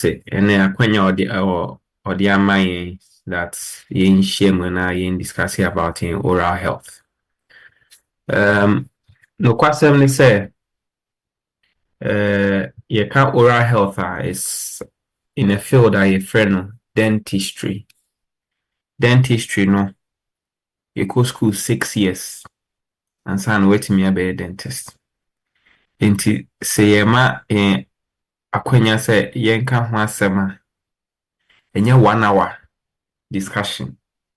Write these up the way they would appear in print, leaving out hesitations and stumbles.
say and akwanya or the amai that in shame when I in discussing about in oral health. No question say you can oral health is in a field that you friend dentistry. Dentistry no you go school 6 years and son wait me a be a dentist. Inti say ma akwanya say yenka ho asema enye 1 hour discussion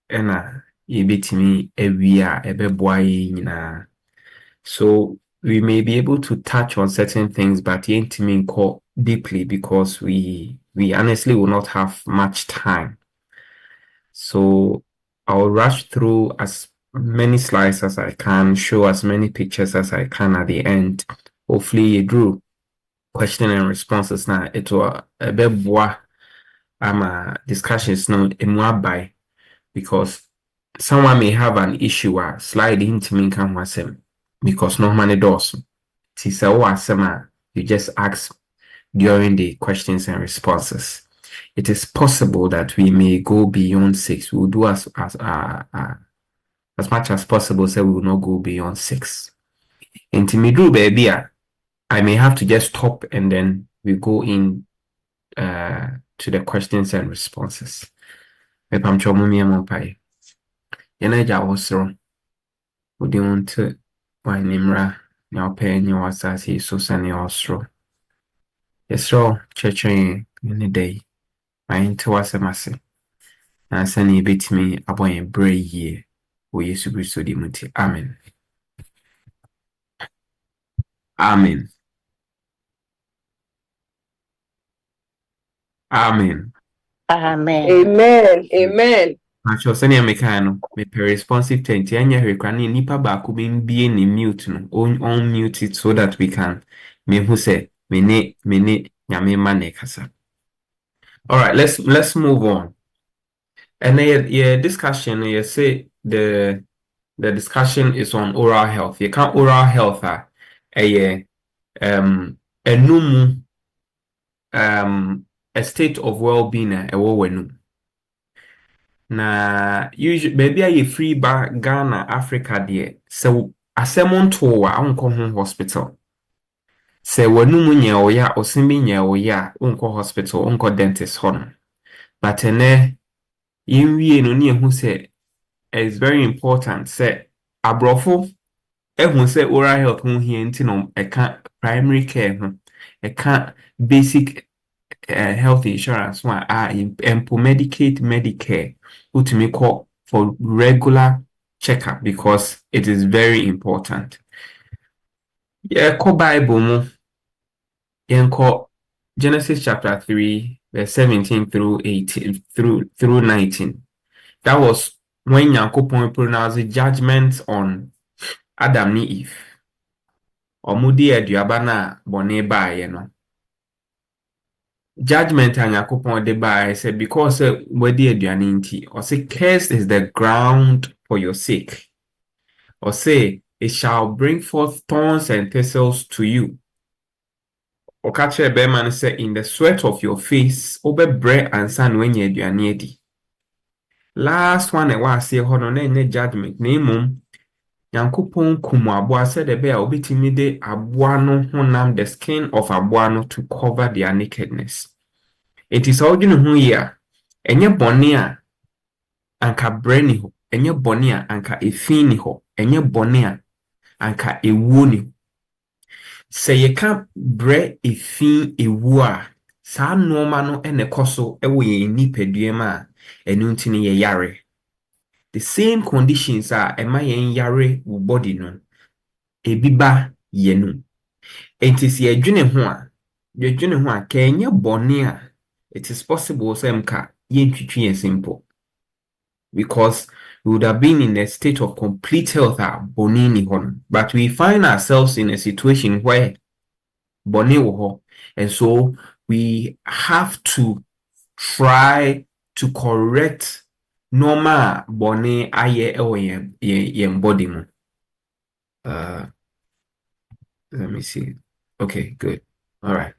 ena yebetimi awia ebeboa nyina. So we may be able to touch on certain things but yentimi call deeply because we honestly will not have much time. So I'll rush through as many slides as I can, show as many pictures as I can at the end. Hopefully you drew question and responses now. It will a bit boa discussions no by because someone may have an issue slide into me can wasem because no money does. You just ask during the questions and responses. It is possible that we may go beyond 6. We'll do as much as possible, so we will not go beyond 6. In Timidru baby, I may have to just stop and then we go in to the questions and responses. Mepam chomumi amopai. Yenaja osro. Udi want wa nimra na ope ni wasasi so sani osro. Yesro cheche ni day. Ma inte wasemase. Na sani betimi aboye breye. O Yesu Kristo di muti. Amen. Amen. Amen. Amen. Amen. Amen. Actually, sani amekano me responsive tent anya hwekwani nipa ba ko mbie ni mute no on mute it so that we can me who say me nyame ma ne kasa. All right, let's move on. And the discussion you say the discussion is on oral health. You can oral health enumu a state of well-being wenu. Na usually baby are free ba Ghana Africa there. So asemon to wa unko home hospital. Se wenu munye oya osimbi nye oya unko hospital unko dentist hono. But ene yinwie no ni ehu se it's very important say abrofo ehun say oral health hu hie nti no eka primary care hu eka basic health insurance one empo Medicare utimi call for regular checkup because it is very important. Yeah, call Bible mu call Genesis chapter 3 verse 17 through 18 through 19. That was when Yankopon pronounced judgment on Adam ni Eve. Omudi aduaba na bone bae no. Judgment and Yakupon de by said because wedi aduane nti or say cursed is the ground for your sake, or say it shall bring forth thorns and thistles to you. Or catch a bear say in the sweat of your face over bread and sun when ye aduane di. Last one I was say hold on any judgment name Yankupon kumu aboa said the bear obitimi de abuano honam the skin of abuano to cover their nakedness. It is all you know here. Enye boni a anka breni ho, enye boni a anka efini ho, enye boni a anka ewu ni. Se ye ka bre efin ewu a saa noma no ene koso ewo ye nipadua ma enu ntini ye yare. The same conditions are ema ye yare wo body no ebiba ye no. Entis ye dwene ho a ka enye boni a it is possible semka yen simple because we would have been in a state of complete health bonini hon, but we find ourselves in a situation where boni wo, and so we have to try to correct normal boni aye yen body mo. Let me see. Okay, good. All right.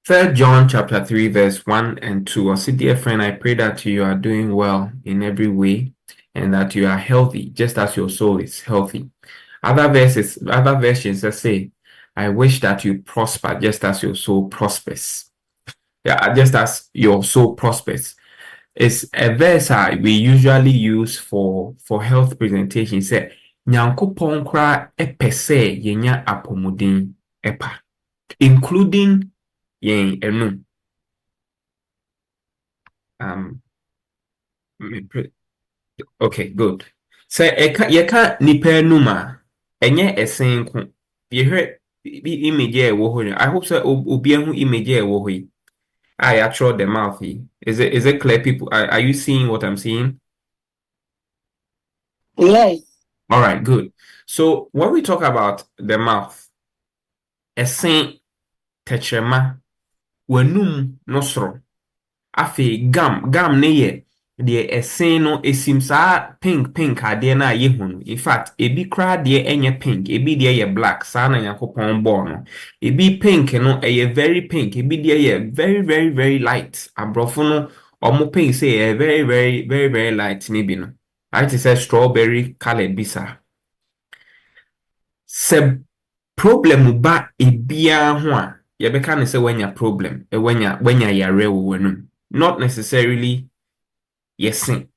3 John chapter 3 verse 1 and 2. Or say, dear friend, I pray that you are doing well in every way and that you are healthy, just as your soul is healthy. Other versions that say, I wish that you prosper just as your soul prospers. Yeah, just as your soul prospers. It's a verse we usually use for health presentation. Say, Nyankopɔn kra epe sɛ yenya apomuden epa, including yen enum. Okay, good. So yeka nipa enum a enye esen ko. Ye hwɛ image a ɛwɔ hɔ. I hope so obi ahu image a ɛwɔ hɔ yi. I actually the mouth. Is it clear, people? Are you seeing what I'm seeing? Yes. All right, good. So when we talk about the mouth, esen techrema wanum nosro afi gam ne ye de esen no esim saa pink ade na ye hu no. In fact, ebi kra de enye pink, ebi de ye black, saa na yakopon ball no. Ebi pink no very pink, ebi de ye very light. Abrofo no omo pink say very light ni bi no. I say strawberry colored bisa. Se problem ba ebia ho a yebeka ne se wanya problem wanya yare wo wanum, not necessarily yesen,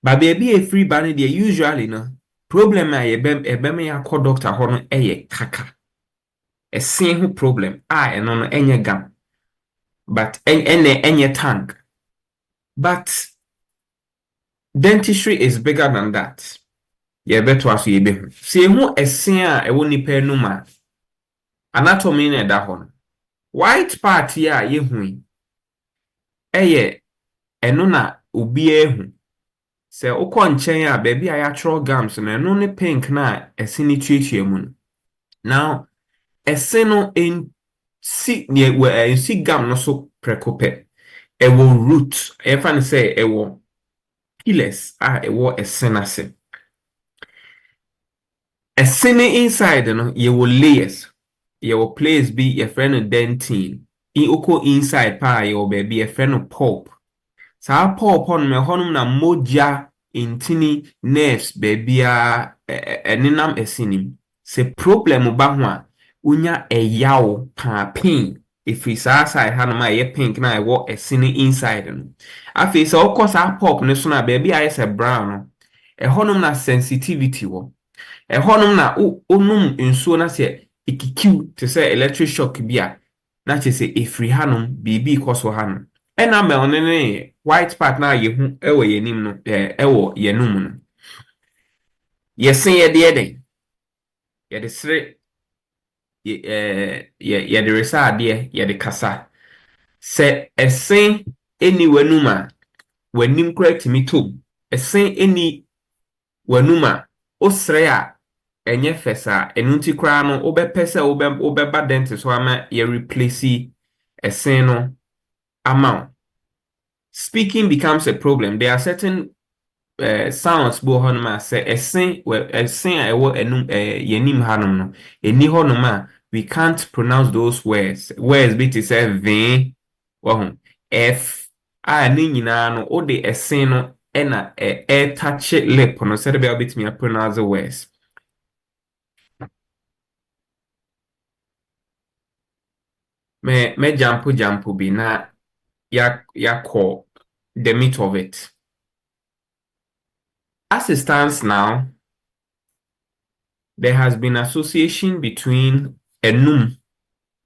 but baby a free ban dey usually no problem a ebem yakọ doctor ho no eye kaka esen ho problem eno no enye gam, but enye tank, but dentistry is bigger than that. Yebeto aso yebehu se hu esen a ewo nipa enum a anatomy na da ho no, white part here ye hui eye eno na obi ehu se ukọ nchen a baby a ya gums na eno ne pink na esini tuetue mu no. Now eseno en si ne we si gum no so prekope ewo root e fa ne say ewo pillars a ewo esenase esene inside no ye wo layers. Your place be your friend dentine. In oko inside pa your baby a friend pulp. Sa pulp on me honum na moja intini nerves baby eninam esinim. Se problem ba ho a unya yaw pa pin. If we sa side hanuma ye pink na wo esini inside no. Afi se oko sa pulp ne so na baby a brown no. E honum na sensitivity wo. E honum na onum nsuo na se ikikiu to say electric shock bia na che say efri hanom bibi koso hanom ena me onene white part na yehu ewo yenim no ewo yenum no yesen ye de eden ye de sre ye de resa ade ye de kasa se esen eni wanum a wanim correct me to esen eni wanum a osre a enye fesa enunti kra no obepese obeba dentist so ama ye replace esen no amount. Speaking becomes a problem. There are certain sounds bo honoma say esen a ewo enum yenim hanom no eni honoma we can't pronounce those words be to say v f a ni nyina no o de esen no ena touch lip no say be bit me pronounce the words. Me jump be na ya call the meat of it. As it stands now, there has been association between enum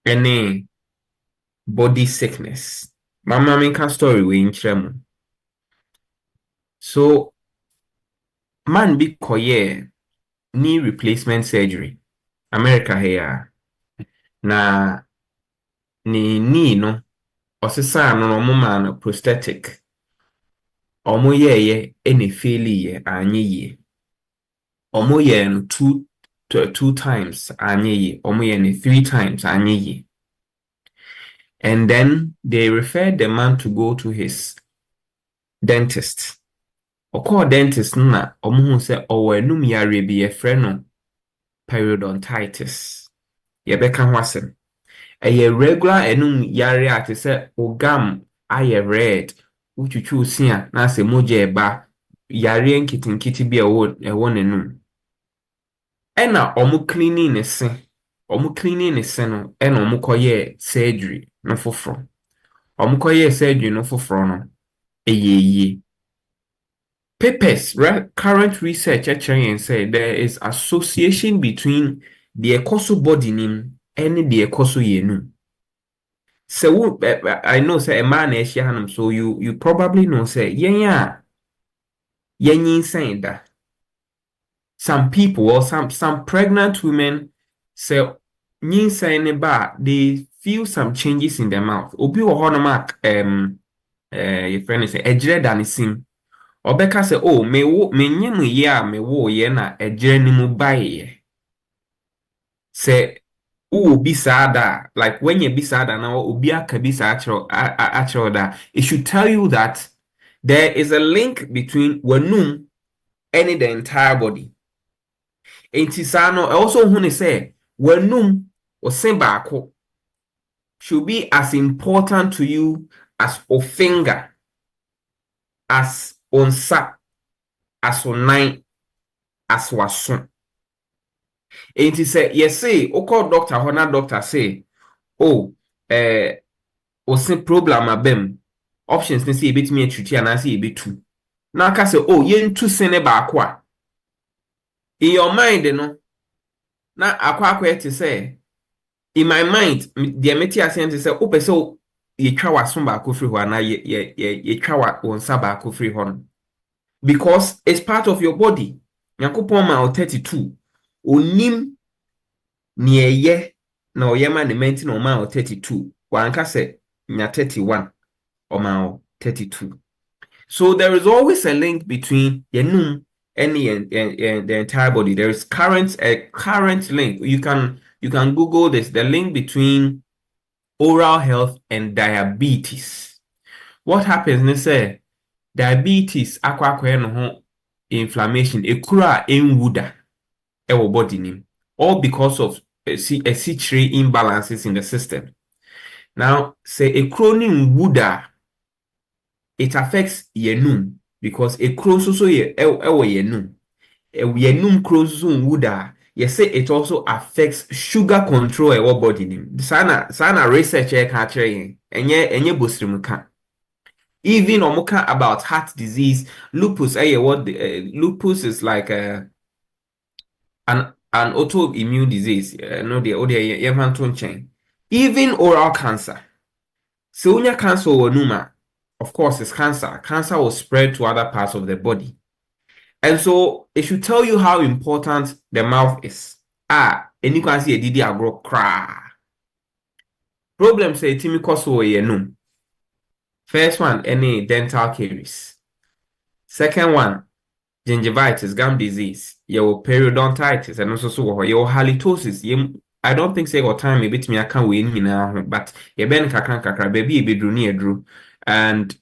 and a body sickness. Mama make story we in Chremo. So man be koye knee replacement surgery. America here. Na ni knee no osisa no mama no prosthetic. Omo ye any failure ye anye ye. Omo ye no two times anye ye. Omo ye no 3 times anye ye. And then they referred the man to go to his dentist. Oko dentist na omo hu se owo enum yare bi ye frɛ no periodontitis. Ye beka ho asem. A regular enum yare ate say ogam aye red uchuchu sia na se moje eba yare nkitinkiti bi ewo nenum ena omu cleaning ne se no ena omu koye surgery no foforo omukoye surgery no foforo no eyeye papers current research actually say there is association between the ekoso body nim and the ekoso yenu. So I know say a man is hanum, so you probably know say yeah yin saying that some people or some pregnant women say yin saying ba they feel some changes in their mouth. Obi wo honomak your friend is ejire danisim. Obeka say oh me nyemu ye me wo ye na ejire ni mu baye. Say be sad like when you be sad now obi aka be sad actual that it should tell you that there is a link between wenum and the entire body. Intisano also who say wenum or baako should be as important to you as o finger, as on sa, as on nine, as wason. Inti say yes say o call doctor hona doctor say oh osin problem abem options ni say ebetimi atwiti anase ebetu na aka say oh yentu sene baako a in your mind no na akwa ete say in my mind the meti asent say o pese ye twa waso baako free ho na ye twa wonsa baako free ho no because it's part of your body. Yakopon ma o 32 onim ni eye na oyema ne menti na o ma o 32 wanka say nya 31 or ma 32. So there is always a link between yenum and the entire body. There is a current link. You can Google this, the link between oral health and diabetes. What happens is say diabetes akwa no ho inflammation ekura enwuda ewo body nim, all because of a C3 imbalances in the system. Now say a chronic wuda, it affects yenum because a so ye ewo yenum yenum crossum wuda. Yes, say it also affects sugar control ewo body nim. Sana research e ka kire enye bosrim ka. Even omoka about heart disease, lupus lupus is like an autoimmune disease. No the even oral cancer. So when cancer or numa, of course it's cancer. Cancer will spread to other parts of the body. And so it should tell you how important the mouth is. And you can see a didi agro cry. Problem say timi koso yenum. First one, any dental caries. Second one, gingivitis, gum disease. Your periodontitis, and also your halitosis. I don't think say what time a bit me I can't win me now, but you ben kakra baby be drew. And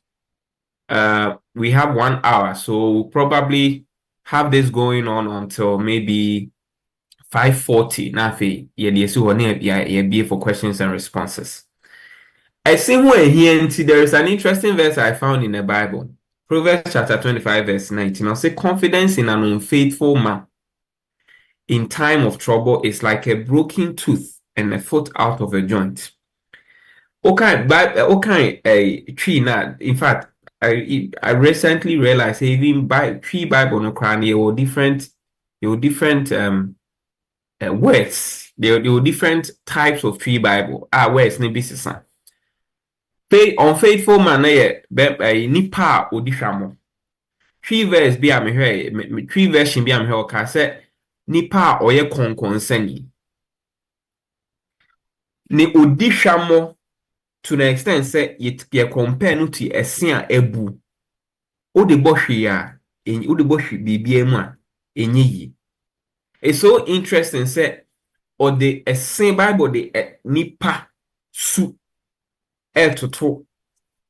we have 1 hour, so we'll probably have this going on until maybe 5:40. Nafi, yeah, be for questions and responses. I see where here there is an interesting verse I found in the Bible. Proverbs chapter 25, verse 19. I'll say confidence in an unfaithful man in time of trouble is like a broken tooth and a foot out of a joint. Okay, tree now. In fact, I recently realized even by tree Bible no cry there different words. There were different types of tree Bible. Words ne bisisa. Unfaithful man nipa odihwamo. Tree verse bi amehwe tree version bi amehwe ka say nipa oye konkonsani. Ne odihwamo to the extent say ye compare no to esia ebu. O de bohwe ya, o de bohwe bibia mu a enye yi. It's so interesting say or the same Bible the nipa su to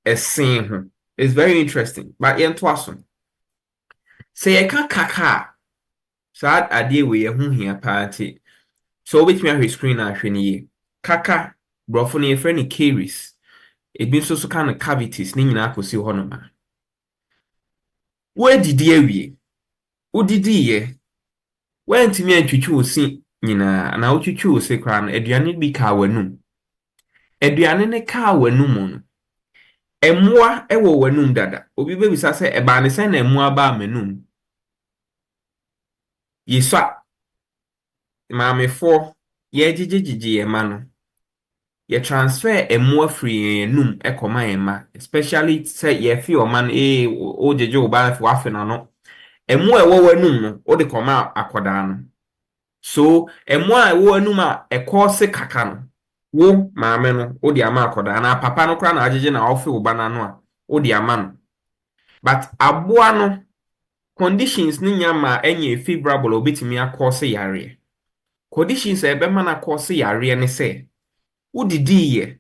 a sin. It's very interesting. But yen twason. Say I can't kaka. Sad idea we here party. So which me screen actually kaka Brofo no yɛfrɛ no caries. Ebi nso so kind of cavities ne nyinaa kɔsi hɔ noma. Woadidi awie. Wodidiiɛ. Woantumi antwitwi wo se nyinaa na wotwitwi wo se koraa no aduane bi kaa w'anum. Aduane ne kaa w'anum no. Ɛmmoa ɛwɔ w'anum dada. Obi bɛbisa sɛ ɛbaa ne sɛn na ɛmmoa baa m'anum. Yɛsua. Maamefoɔ yɛgyegyegyegye yɛn ma no. Yɛ transfer ɛmmoa firi yɛn anum ɛkɔma yɛn ma. Especially sɛ yɛfi ɔma no wogyegye wo ba wafe n'ano. Ɛmmoa ɛwɔ w'anum no wode kɔma akɔdaa no. So ɛmmoa ɛwɔ w'anum a ɛkɔɔse kaka no. Wo maame no wode ama akɔdaa na papa no koraa na agyegye na ɔfe wo ba n'ano a wode ama no. But aboa no conditions ne nyama ɛnyɛ favorable obetumi akɔɔse yareɛ. Conditions ɛbɛma na akɔɔse yareɛ ne sɛ wodidiiɛ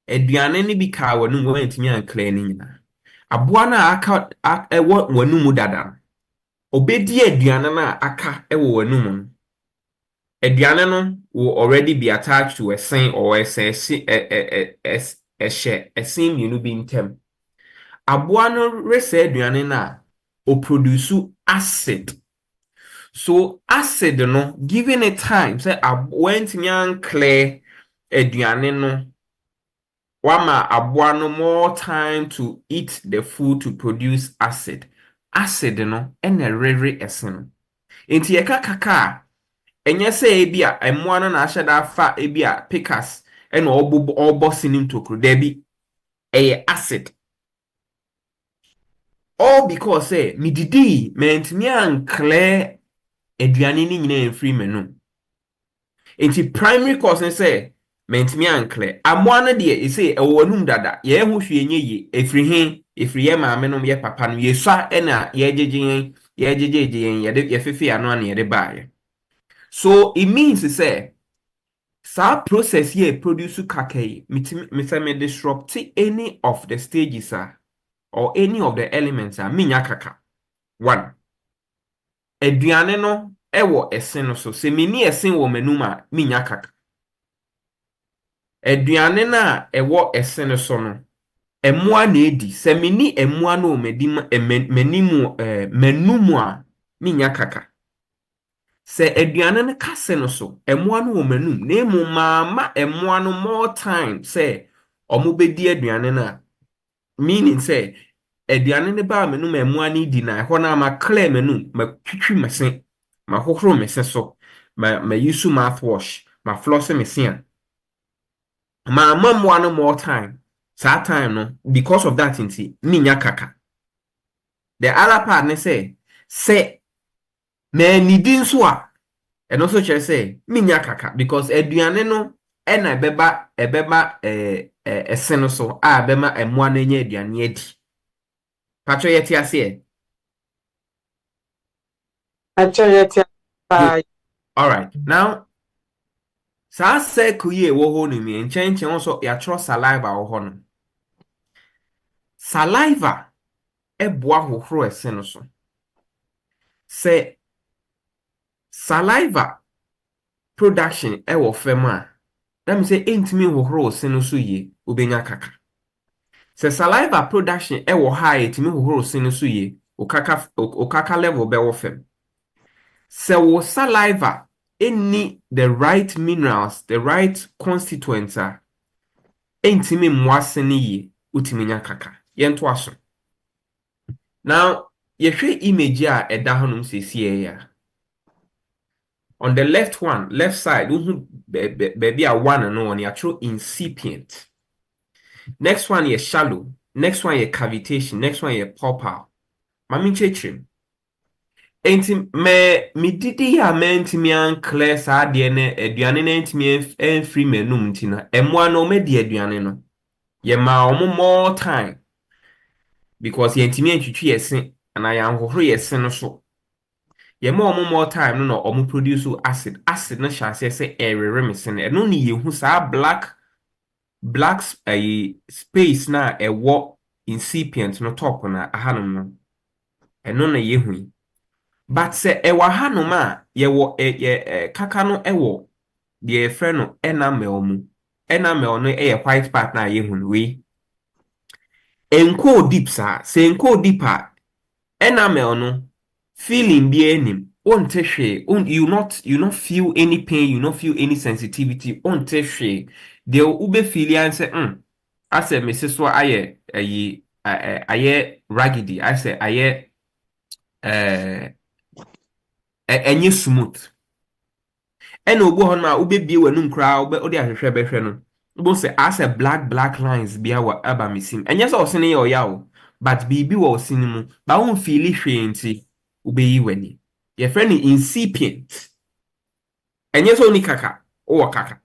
aduane ne bi kaa w'anum wɔntumi ankla ne nyinaa. Aboa no a aka ɛwɔ w'anum dada no obedi aduane no a aka ɛwɔ w'anum no. Aduane no will already be attached to a sen or a sen mmienu bi ntem. Aboa no rese aduane na o produce acid. So acid no given a time say wentimi anclear aduane no wama aboa no more time to eat the food to produce acid. Acid no ene rere esen. Enti yeka kaka enye se ebia emmoa no na ahye da fa ebia pickers ena obo sinim tokro da bi eye acid. All because say mididi mentimi anclear aduane ni nyina enfiri menum. Enti primary cause say mentimi anclear. Amoa no de say ewonum dada ye hu hwe enye ye efiri hin efiri ye maame no ye papa no ye swa ena ye gyegyen ye fefe ano ana ye de baaye. So it means to say sa process here produce kakei me disrupt any of the stages or any of the elements minya kaka. One, aduane no ewo esen no so se meni esen wo manum a minya kaka. Aduane na ewo esen no so no emmoa na edi se meni emmoa no manum a minya kaka. Se aduane no kase no so emmoa no wo manum na emu mama emmoa no more time se omo bedi aduane na meaning say aduane ne ba manum emmoa ni di na ho na ma clear manum ma twitwi mesen ma hohoro mesen so ma use mouthwash ma floss mesen ma mammoa no more time that time no because of that inti minya kaka. The other part ne say na nidi nso a eno so chere say minya kaka because aduane no ena ebeba esen no so a bema emmoa no nya aduane adi. Pacho yeti ase. Pacho yeti. All right. Now sa se kuye wo ho no mi enchenchen also ya tro saliva wo ho no. Saliva eboa hohoro esen no so. Se saliva production ewo fem a that means say entimi hohoro esen no so ye obenya kaka. Se saliva production ewo high entimi hohoro esen no so ye okaka level be wo fem. Se wo saliva any the right minerals, the right constituents entimi mwase ni ye utiminya kaka. Yento aso. Now, yehwe image a eda honum sesiye ya. On the left side, baby a one and one, ya true incipient. Next one ye shallow. Next one ye cavitation. Next one ye pulpal. Mami chechim. Enti me didi ya me ntimi anclear sa ade ne aduane na ntimi enfri menum ntina. Emmoa no me di aduane no. Ye ma omo more time. Because ye ntimi antwitwi yesen ana ya hohoro yesen no so. Ye ma omo more time no omo produce acid. Acid no chance say erere mesen. Eno ni ye hu sa black space na ewo incipient no top na ahanum no. Eno na ye hu. But se ewa hanuma ye wo kaka no ewo de friend no enamel mu enamel no white part na yehun we enko deep sa se enko deeper enamel no feeling bi enim onte hwe you not feel any pain, you not feel any sensitivity onte hwe de ube feel an say ase mrs so aye aye raggedy I say aye enye smooth ena obo hon ma ube bie wanum kra ode ahwehwe behwe no ubo say ase black lines bia wa aba mesim enye so osene ye oya o but bibi wa osene mu ba won feel hwe nti ube yi wani your friend incipient enye so ni kaka o kaka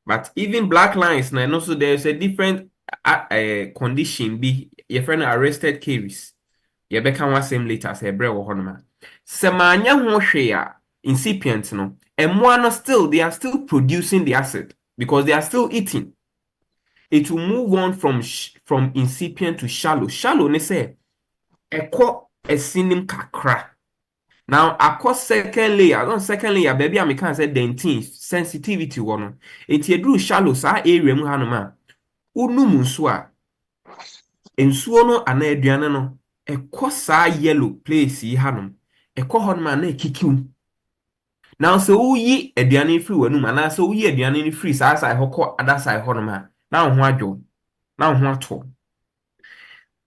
but even black lines na no so there's a different condition be your friend arrested caries ye beka one same later say bre wo honoma se manya ho hwe a incipient no no still they are still producing the acid because they are still eating. It will move on from incipient to shallow ne say ekọ esinim kakra. Now across second layer baby I can say dentin sensitivity one it yedru shallow sa area mu hanoma unum nso a ensuo no ana aduane no ekọ sa yellow place yi hanom ekọ honoma na ekikiu. Now so yi aduane free wanum ana so yi aduane ni free sa side hokọ other side honoma na ho adwo na ho ato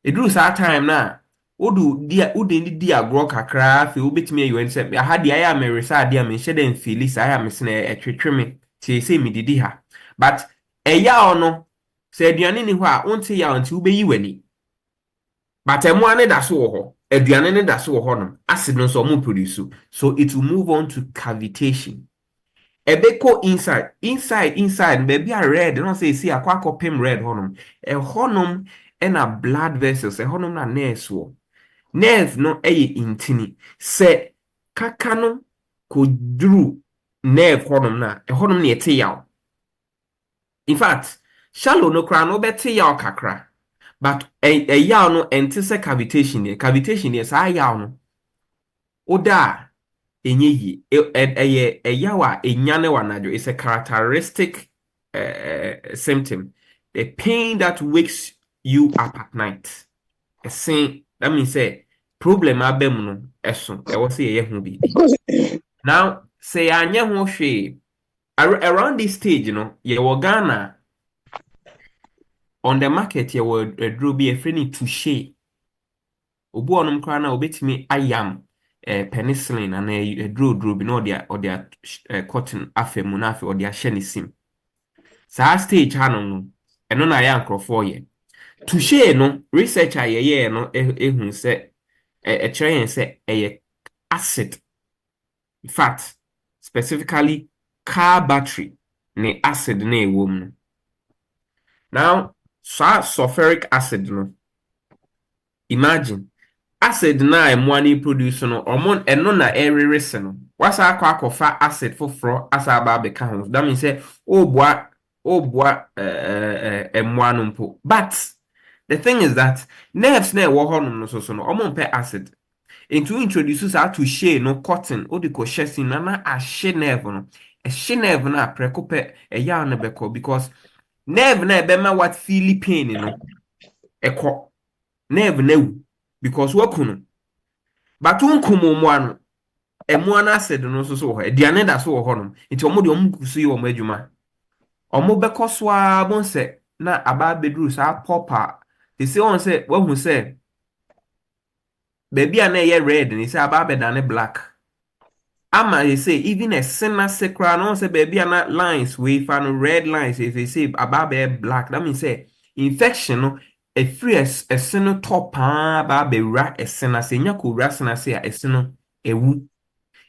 edru sa time na odu di agro kakra fe obetimi ayo nse aha dia ya meresa dia me hye den feel sa ya mesene etwetweme tie se mididi ha but eya ono se aduane ni ho a onte ya onte ubeyi wani but emu ane da so ho aduane ne da so ho no acid no so mo produce so it will move on to cavitation ebeko inside baby a red no say see akwa kopem red honum honum na blood vessels honum na nerves wo nerve no intini se kaka no kodru nerve honum na honum na ete yaw in fact shallow no kra no bete yaw kakra but yaw no ente se cavitation ye sa yaw no oda enye yi yawa enyane wanajo is a characteristic symptom, the pain that wakes you up at night. That means say problem abem no eso e wo say ye hu bibi. Now say anya ho hwe around this stage ye wo Ghana on the market ye wo adro bi e free touche obu onum kra na obetimi ayam penicillin and a draw bi no or cotton afemu na afi or their shenisim sa stage hanon no eno na ya nkrofo ye touche no researcher ye no ehun se kire se acid fat specifically car battery ne acid na ewom no now sulfuric acid no imagine acid na emwani produce no hormone eno na ererese no wasa akwa acid foforo asa aba beka ho that means say obua emwanu mpo but the thing is that nerves na wo honum no so no hormone pe acid into introduce sa to share no cotton odiko shesin na ahye nerve no ehye nerve na prekope eya na beko because nerve na ebe ma what feel pain no eko nerve na wu because wakunu but unkumu mwanu emwana acid no so ho aduane da so ho no nti omo de omkusu yi omo adwuma omo bekoso a bonse na aba bedru sa popper they say on say wahu say baby na ye red ni say aba bedane black ama they say even a sinner secra no say baby na lines we fan red lines if they say aba be black that means say infection no a free eseno top ba be ra esena se nya ko ra sena se a eseno ewu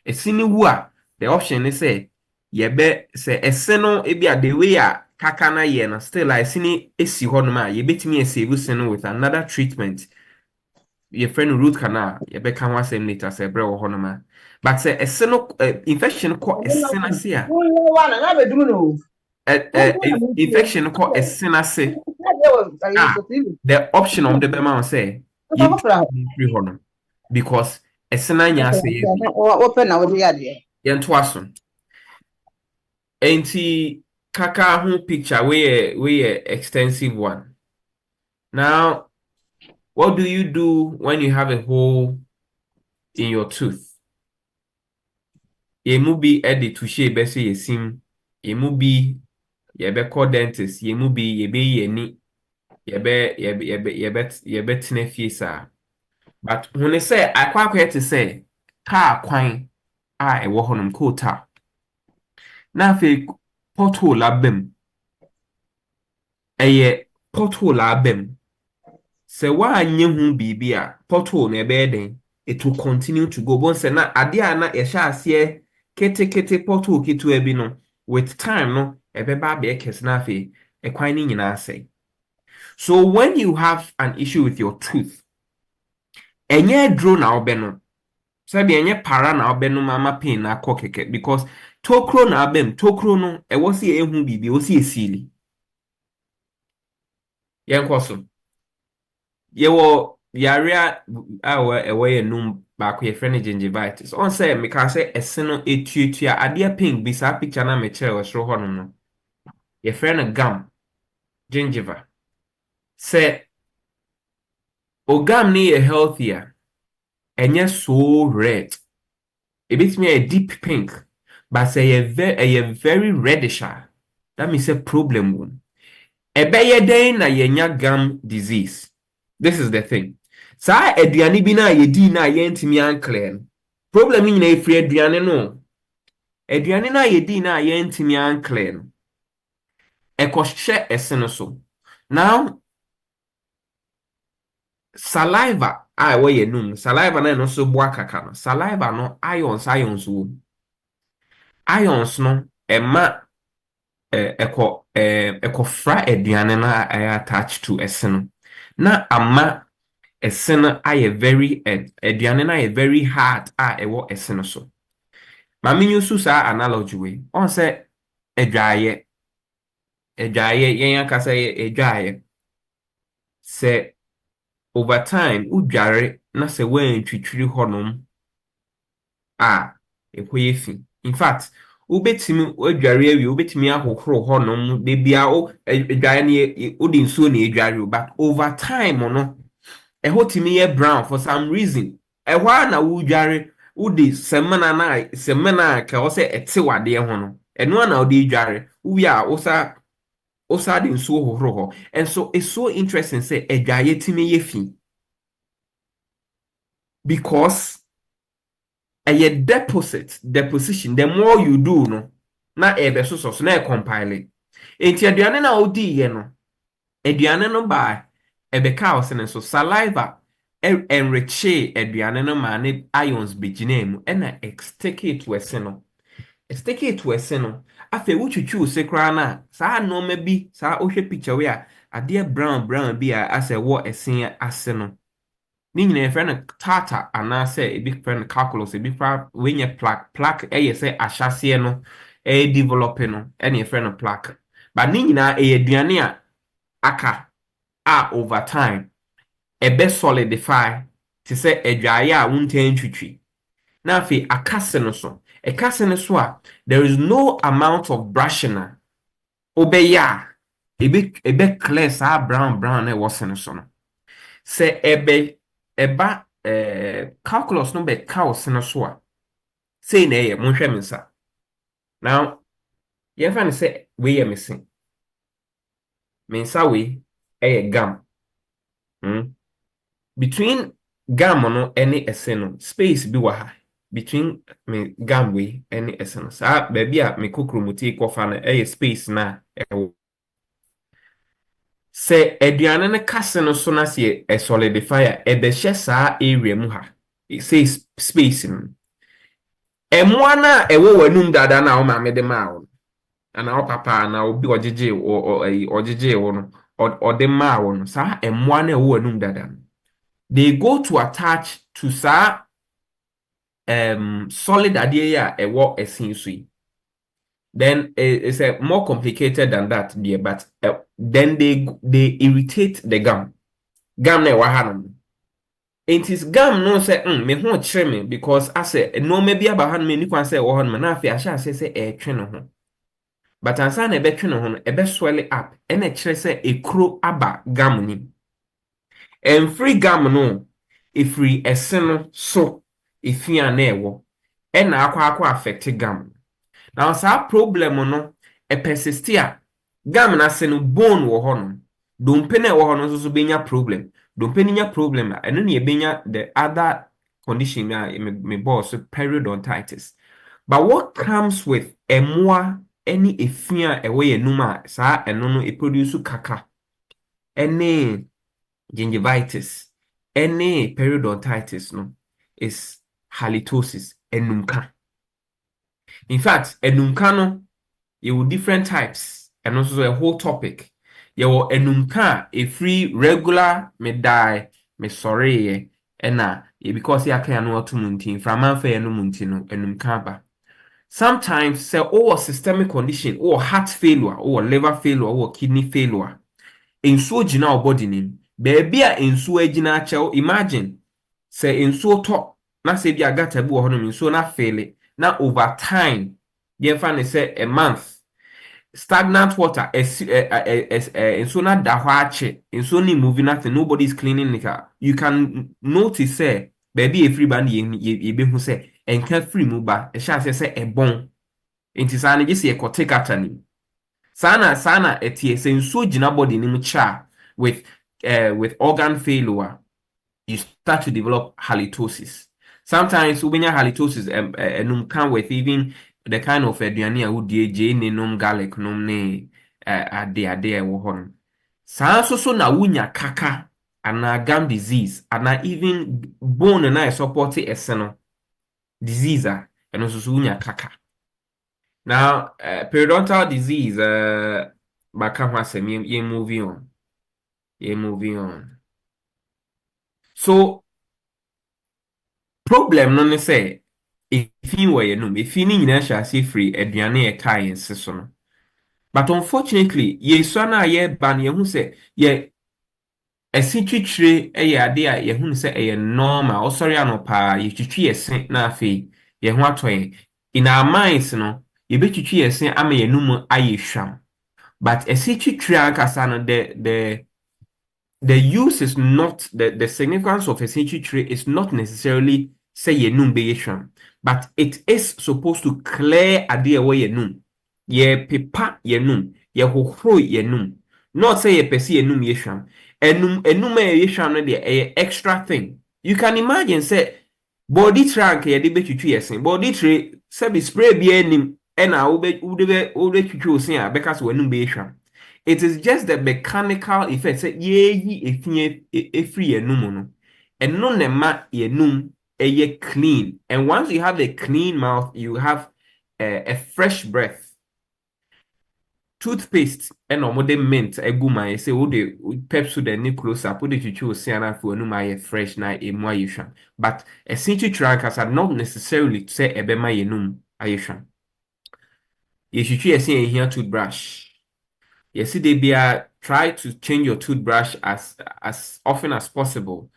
esini wu a the option is say ye be se eseno e bia the way a kaka na ye no still like esini esi ho no ma ye betimi esave seno with another treatment your friend root canal ye be kan wasem later se bre wo ho no ma but se eseno infection ko esena se a infection ko esena se the option on the bema say you free honor because esena nya say open na we dey enti kaka who picture we extensive one. Now, what do you do when you have a hole in your tooth? Yemu bi edit to share bese yesim. Yemu bi yebe dentist. Yemu bi yebe yeni. Yebe tine fiesa. But when they say I quite to say car kwan I wo honum kota. Na fe pothole abem. Eye pothole abem. Se wa anye hu bibi a pothole na ebe den, it will continue to go. Bon se na ade a na ye sha ase kete pothole kitu ebi no with time no ebe ba be ekes na fe ekwan ni nyina ase. So when you have an issue with your tooth, enye draw na obe no. Sabi enye para na obe no mama pain na akọ keke because tokro na abem tokro no e wo si ehu bibi wo si esili. Yen kwaso. Yewo yarea awe ewe num baako ye friend gingivitis. On say me ka say eseno etuatua ade pink bi sa picture na me chere osro ho no. Ye friend gum gingiva. Say ogam ni ye healthier. Enye so red. A bit me a deep pink. But say a very reddish. That means a problem one. Ebeye den na yenya gum disease. This is the thing. Sa aduane bi na yedi na yentimi anclear. Problem ni na efri aduane no. Aduane na yedi na yentimi anclear. Ekohye eseno so. Now saliva I we yenum. Saliva na no so boa kaka no. Saliva no ions wo. Ions no ema ekofra aduane na attached to eseno. Na ama eseno aye very aduane na aye very hard ewo eseno so. Ma me use sa analogy we. On say edwaye yen aka say edwaye. Say over time udware na se wen twitwiri honom ekwoye fi. In fact, ubetimi odware awi ubetimi ahohoro honom de bia o edware ne odi nsuo na edware but over time no ehotimi ye brown for some reason ehwa na wudware udi semana ka o se ete wade ho no eno na odi edware uwi a osa de nsuo hohoro ho. And so it's so interesting say edware timi ye fi because a deposition, the more you do no na ebe so na compile enti aduane na odi ye no aduane no ba ebe ka osene so saliva enriche aduane no ma ne ions begina mu na sticky to eseno afa wuchuchu sekra na sa no ma bi sa ohwe picture we a ade brown bi a ase wo esen ase no ni nyina friend tata anase ebi friend calculus ebi fa wenye plaque say ahyase no develop no ene friend plaque but ni nyina aduane a aka over time ebe solidify to say adwaye a wuntan twitwi na afi akase no so ekase no so a there is no amount of brushing obeya ebe clear sa brown na was no so no say eba calculus no be chaos no so a say na ye monhwe mensa now ye fa say we ye missing mensa we gum between gum no any eseno space bi wa ha between me gum we any eseno sa baby a me kokromuti kofa na space na se aduane ne kase no so na se solidifier ebe hye saa area mu ha it says space emwa na ewo wanum dada na o ma me de ma wo ana o papa na obi ojeje wo no o de ma wo no saa emwa na ewo wanum dada they go to attach to saa solid ade ya ewo esin so yi. Then it's a more complicated than that, dear. But then they irritate the gum. Gum ne wahanam. It is gum no say me ho kire me because I say no maybe abahan me ni kwan say wahan me na afi asha say twe no ho. but ansa na ebetwe no ho no ebe swell up ena kire se ekuro aba gam ni free gam no free ese no so efia na ewo ena akwa affect gam now sa problem no persist a gam na se no bone wo ho no dompe na wo ho no so benya problem dompe ni nya problem a eno ne benya the other condition me boss periodontitis. But what comes with emoa any efia ewe enuma sa eno no produce kaka any gingivitis any periodontitis no is halitosis enumka. In fact enumka no you different types and also a whole topic. You enumka a free regular me die me sorry ena because ya kan no to muntin from amfa no muntin no enumka ba. Sometimes say or systemic condition or heart failure or liver failure or kidney failure ensuo gina body nim baby a ensuo agina achew imagine say ensuo to na say bi agata bi wo hono ensuo na fail na over time ye fa ne say a month stagnant water ensuo na da ho ache ensuo ni moving nothing, nobody is cleaning it. You can notice say baby a free band ye be hu say enka free mu ba e sha say e bon enti sa na gise e kote kata ni sana etie say nsuo gina body ni mu cha with organ failure you start to develop halitosis. Sometimes ubenya halitosis enum can with even the kind of aduane a wodie je ne nom garlic nom ne ade wo hon saa so na wunya kaka ana gum disease ana even bone na support eseno disease and so wunya kaka. Now periodontal disease baka hwasem ye moving on. So problem no ne say if you were if you need shall see free aduane e kai ense no. But unfortunately ye so na ye ban ye hu say ye esitwitwire ye ade a ye hu say ye normal osori anopa ye twitwi ese na afi ye hu atoye in our minds no ye betwitwi ese ama ye num aye hwam. But esitwitwire akasa no the use is not the significance of esitwitwire is not necessarily say ye num be yesham, but it is supposed to clear ade away ye num ye pepa ye num ye hohro ye num, not say ye pesi ye num yesham enum ye yesham no de extra thing. You can imagine say body trunk ye de betwitwi yesen body tray say be spray bi enim ena wo be twitwi osin a beka so enum be yesham. It is just the mechanical effect say ye efri ye num no eno ne ma ye num a clean, and once you have a clean mouth you have a fresh breath. Toothpaste and modern mint eguma say wo de pepsu the ni close up wo de chuchu osiana for no my fresh na emu ayeshan, but a century trankers are not necessarily to say ebema yenum ayeshan. Ye chuchu esi here toothbrush. Yes, they be try to change your toothbrush as often as possible.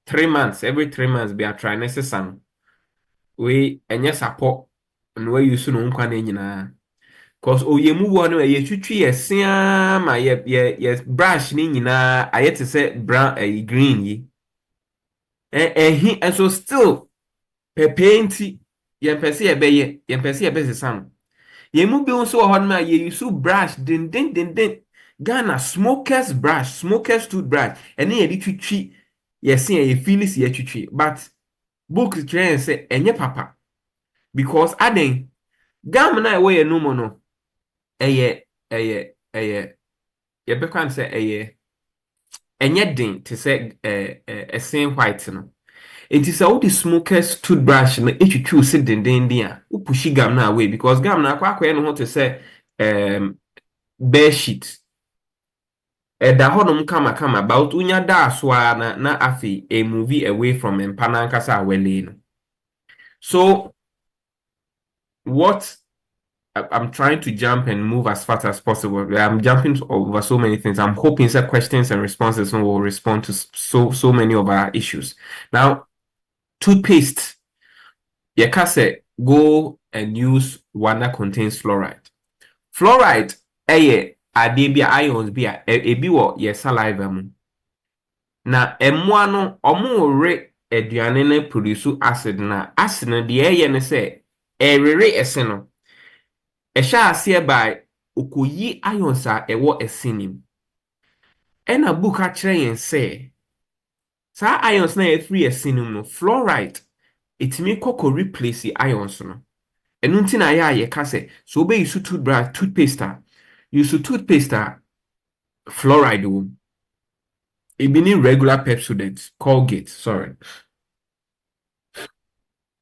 3 months, every 3 months be try necessary. We enye support and we use no nkwa na nyina. Cause oyemu wo no ye twitwi yesia ma ye brush ni nyina ayete say brown green yi. And so still painti ye pese ye beye sam. Yemu bi unso wo no ma ye use brush din Ghana smokers toothbrush and ye di twitwi yesia ye feelis ye twitwi, but book train say enye papa because aden gam na we ye no mo no ye be kan say enye din to say esen white no. It is all the smokers toothbrush na etwitwi se den a u pushi gam na away because gam na akwa no ho to say bear sheet da honom kama about unya da so na afi a movie away from empana nkasa awele no. So what I'm trying to jump and move as fast as possible. I'm jumping over so many things. I'm hoping that questions and responses will respond to so many of our issues. Now, toothpaste. You can say go and use one that contains fluoride. Fluoride adebia ions bia ebi wo ye saliva mu. Na emmoa no omo re aduane na produce acid na acid no de eye ne se erere ese no. Ehya ase by okoyi ions a ewo esinim. Ena book a kire yen se sa ions na e free esinim no fluoride itimi koko replace ions no. Enu nti na ya ye ka se so obe use toothpaste use toothpaste fluoride wo. Even regular Pepsodent, Colgate,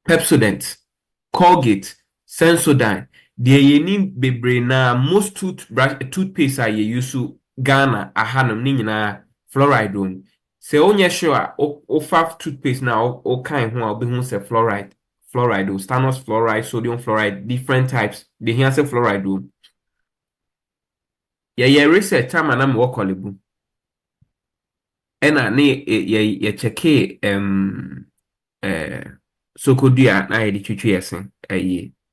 Pepsodent, Colgate, Sensodyne. The yeni bebre na most toothpaste a ye use Ghana ahanum ni na fluoride on. Se onye sure o fa toothpaste na o kan ho obi hu se fluoride o stannous fluoride, sodium fluoride, different types. The here say fluoride on. Ye research time na me work olebu. Ena ne ye cheke sokodua na ye di twitwi esen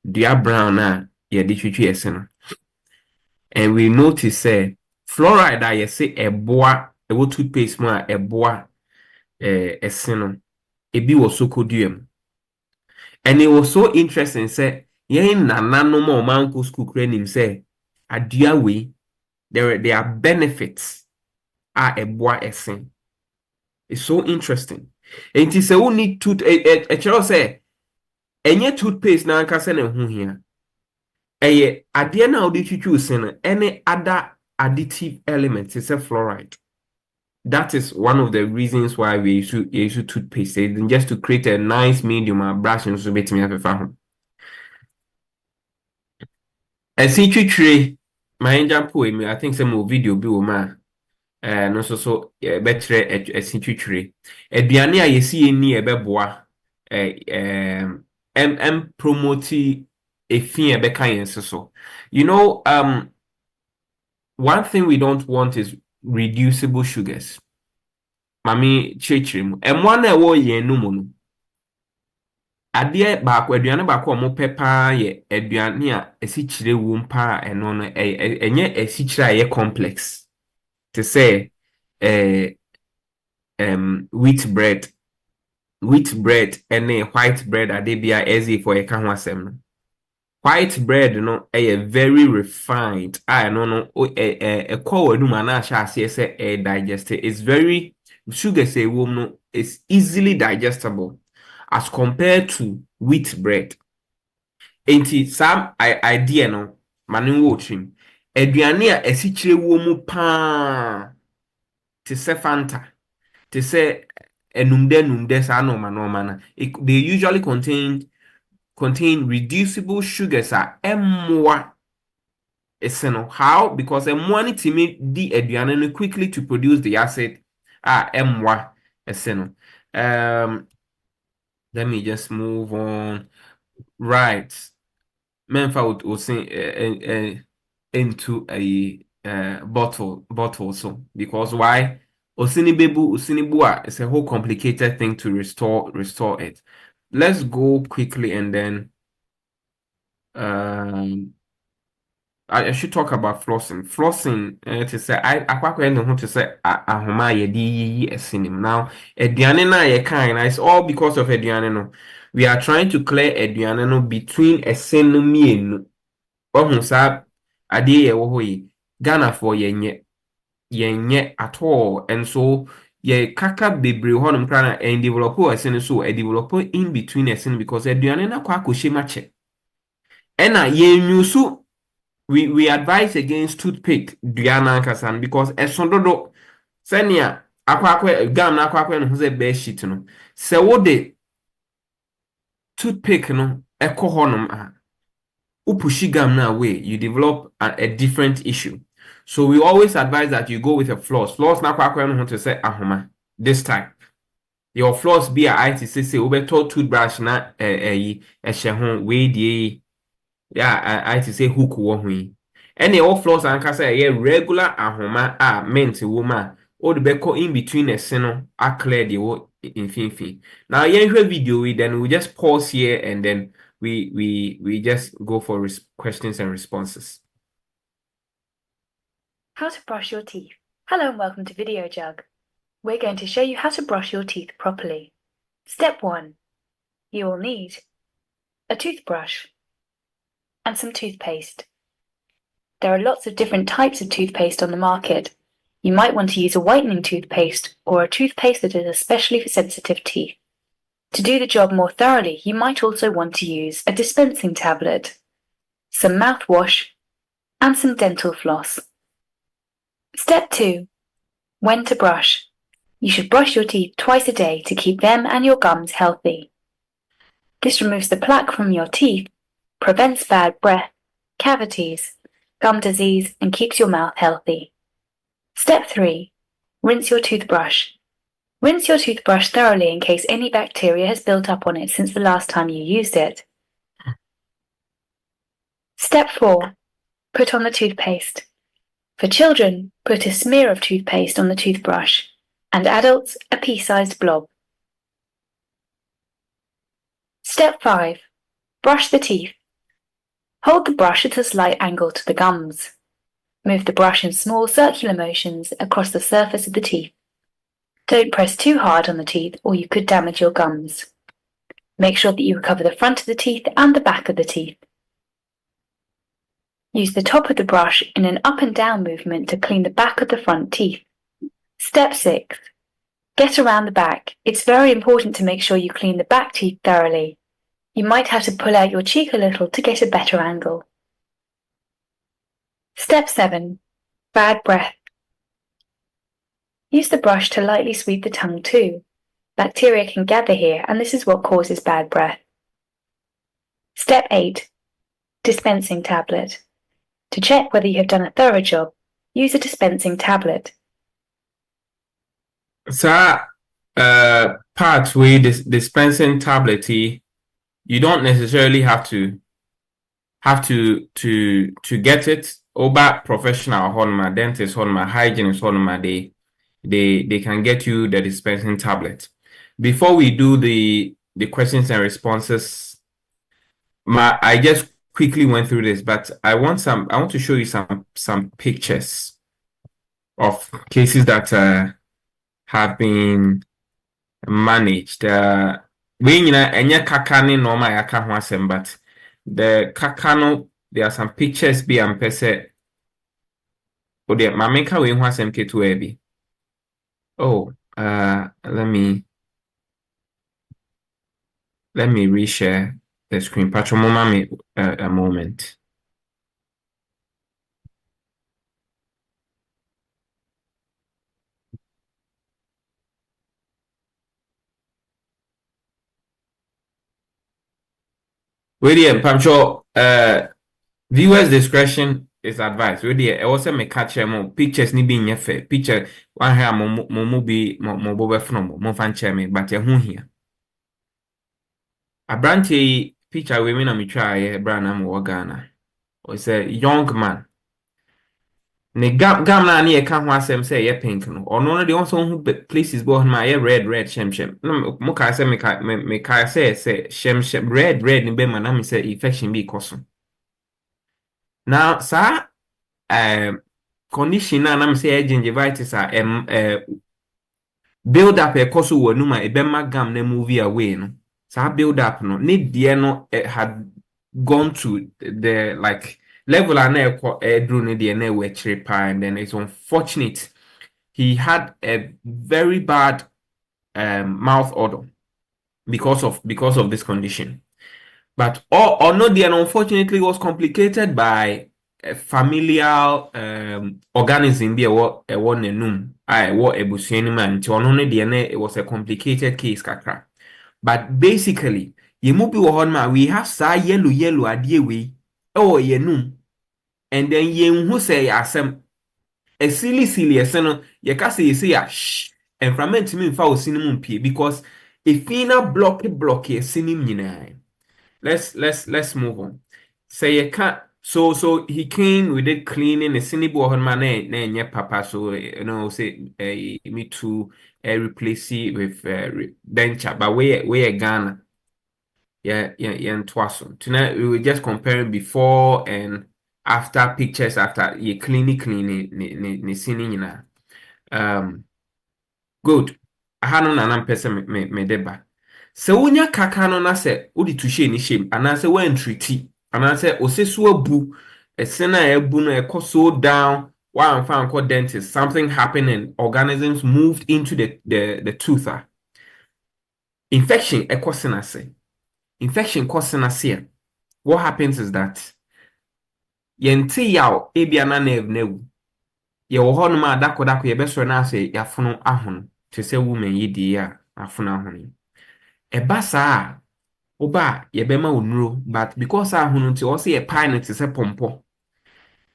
dua brown na ye di twitwi esen no. And we notice say fluoride a ye say eboa ewo toothpaste mu a eboa esen no ebi wo sokodua mu. And it was so interesting say ye nananom o manko school creating say adua we there are benefits a eboa esen. It's so interesting. And it say we need tooth chero say enye toothpaste na anka se na hu hia. Eye ade na odi twitwu sen any other additive elements is a fluoride. That is one of the reasons why we use toothpaste just to create a nice medium brush and so betimi afefa ho. Esi twitwire my example I think some video bi wo ma no so betre esi twitwire aduane a yesi eni ebeboa promote efin ebeka yense so. You know, one thing we don't want is reducible sugars. Mami chechrim emwa na ewo yen no mu no ade baako aduane baako mo pepa ye aduane a esichire wo mpa eno no enye esichire a ye complex to say wheat bread and white bread ade bia easy for e ka ho asem no. White bread no very refined no call anuma na sha say digest. It's very sugar say wom no is easily digestible as compared to wheat bread. Enti some idea no manu wo trim aduane a esichire wo mu pa te se fanta te se enumde sa no mana they usually contain reducible sugars emwa eseno. How? Because emwa ni timi di aduane no quickly to produce the acid emwa eseno. Let me just move on. Right. Menfa would say into a bottle so because why? Osinibua is a whole complicated thing to restore it. Let's go quickly and then I should talk about flossing. Flossing to say I to say ahoma ye di esinim. Now aduane na ye kind it's all because of aduane no. We are trying to clear aduane no between esenu mienu. Ohun sa ade ye wo hoyi Ghana for yenye at all, and so ye kaka bebre honum krana and develop esenu so e develop in between esenu because aduane na kwa koshie mache. Ena ye nyusu we advise against toothpick duana kasan because esondodo senia akwa gam na akwa no say best sheet no se wo de toothpick no honum upushi gam na way you develop a different issue. So we always advise that you go with a floss na akwa no to say ahoma this time your floss be a ITC obeto toothbrush na ehye ho we die. Yeah, I to say hook wo hui. Any all floors and say yeah regular ahoma mint woman or the beko in between a seno clear the wo in fin. Now yeah video we then we just pause here and then we just go for questions and responses. How to brush your teeth. Hello and welcome to Video Jug. We're going to show you how to brush your teeth properly. Step 1. You will need a toothbrush and some toothpaste. There are lots of different types of toothpaste on the market. You might want to use a whitening toothpaste or a toothpaste that is especially for sensitive teeth. To do the job more thoroughly, you might also want to use a dispensing tablet, some mouthwash, and some dental floss. Step 2. When to brush. You should brush your teeth twice a day to keep them and your gums healthy. This removes the plaque from your teeth, prevents bad breath, cavities, gum disease, and keeps your mouth healthy. Step 3. Rinse your toothbrush. Rinse your toothbrush thoroughly in case any bacteria has built up on it since the last time you used it. Step 4. Put on the toothpaste. For children, put a smear of toothpaste on the toothbrush, and adults a pea-sized blob. Step 5. Brush the teeth. Hold the brush at a slight angle to the gums. Move the brush in small circular motions across the surface of the teeth. Don't press too hard on the teeth or you could damage your gums. Make sure that you recover the front of the teeth and the back of the teeth. Use the top of the brush in an up and down movement to clean the back of the front teeth. Step 6. Get around the back. It's very important to make sure you clean the back teeth thoroughly. You might have to pull out your cheek a little to get a better angle. Step 7. Bad breath. Use the brush to lightly sweep the tongue too. Bacteria can gather here and this is what causes bad breath. Step 8. Dispensing tablet. To check whether you have done a thorough job, use a dispensing tablet. Part where this dispensing tablet, you don't necessarily have to get it. Over professional honma, dentist honma, hygienist honma, they can get you the dispensing tablet. Before we do the questions and responses, I just quickly went through this, but I want to show you some pictures of cases that have been managed. We enya kakane normal yaka ho asem, but the kakano there are some pictures be am pese o de mameka we ho asem ketu ebi. Oh, let me reshare the screen. Patron me a moment. William, Pamcho, viewers' discretion is advised. Really, I also make catch pictures ni being fair. Picture one hair mo be mo bobe from mo fan chair me, but who here. A branch picture women on me try brand am Ghana. Or it's a young man. Ne gam na ni e ka ho asem say ye pink no. Ono no de won so hu places bo ma ye red shem. No mo ka say me ka say shem red ni be man na me say infection be koso. Now sir condition na me say gingivitis build up e koso wonu ma e be magam na movie away no. Sir build up no ne de no had gone to the like level and then it's unfortunate he had a very bad mouth odor because of this condition. But or not, the unfortunately was complicated by a familial organism be what a one enum I what a busianiman to only DNA. It was a complicated case kakra. But basically we have sa yellow idea we oh yenum. And then who say asem a silly aseno ye ka say shh and fragment me fa osinum pie because if fina block sinim nyina. Let's move on. Say ye can so he came, we did cleaning a sinibo on my name papa, so you know say me to replace it with denture but we Ghana. yeah, twaso. Tonight we were just comparing before and after pictures after ye clean ni sini nyina. Good. Ahano na nam pese me deba. Se wonya kaka no na se odi tuhye ni shem anase wan treaty anase osesu abu esena ebu no ekoso down one fan called dentist something happening organisms moved into the tooth. Infection ekosenase. Infection kosenase. What happens is that yenti yaw ebia na nerve newu. Ye wo hono ma dako ye beso na ase yafono ahono. Te se woman yidi ya afono ahono. Eba saa oba ye bema onuro but because ahono nti o se ye pie no te se pompo.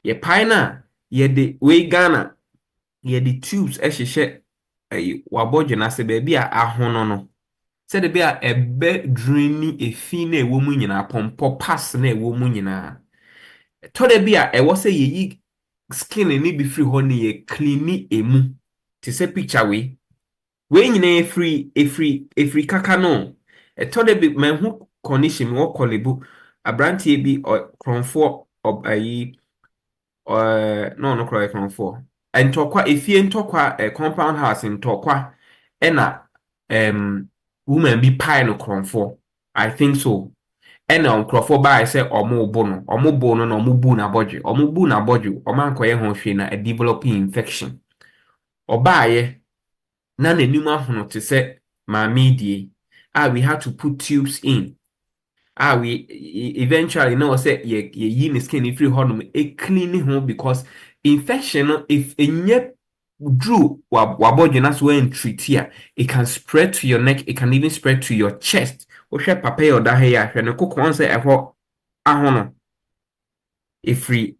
Ye pie na ye de we Ghana ye de tubes ehhehye wabodwe na se ba bia ahono no. Se de bia ebe draini efi na ewo mu nyina pompo pass na ewo mu nyina. To de bia ewo se ye yi skin ni bi free ho ni ye clean emu. Te se picture we nyina efri kaka no. To de bi manhu condition wo kolebu abrantie bi kronfo ayi no cry kronfo. Entokwa efie ntokwa compound house ntokwa ena woman bi pie no kronfo. I think so. Ena kronfo ba say omo bo no na omo bu na bodwe. Omo bu na bodwe. Omankoye ho hwe na a developing infection. Obaaye na nanim ahono te se maame die. We had to put tubes in. We eventually know say ye yi skin if free honum clean home because infection if enye drew wabodwe na so en treat here it can spread to your neck, it can even spread to your chest. O hwe papa ye oda he ya hwe ne kokon say ehwo ahono free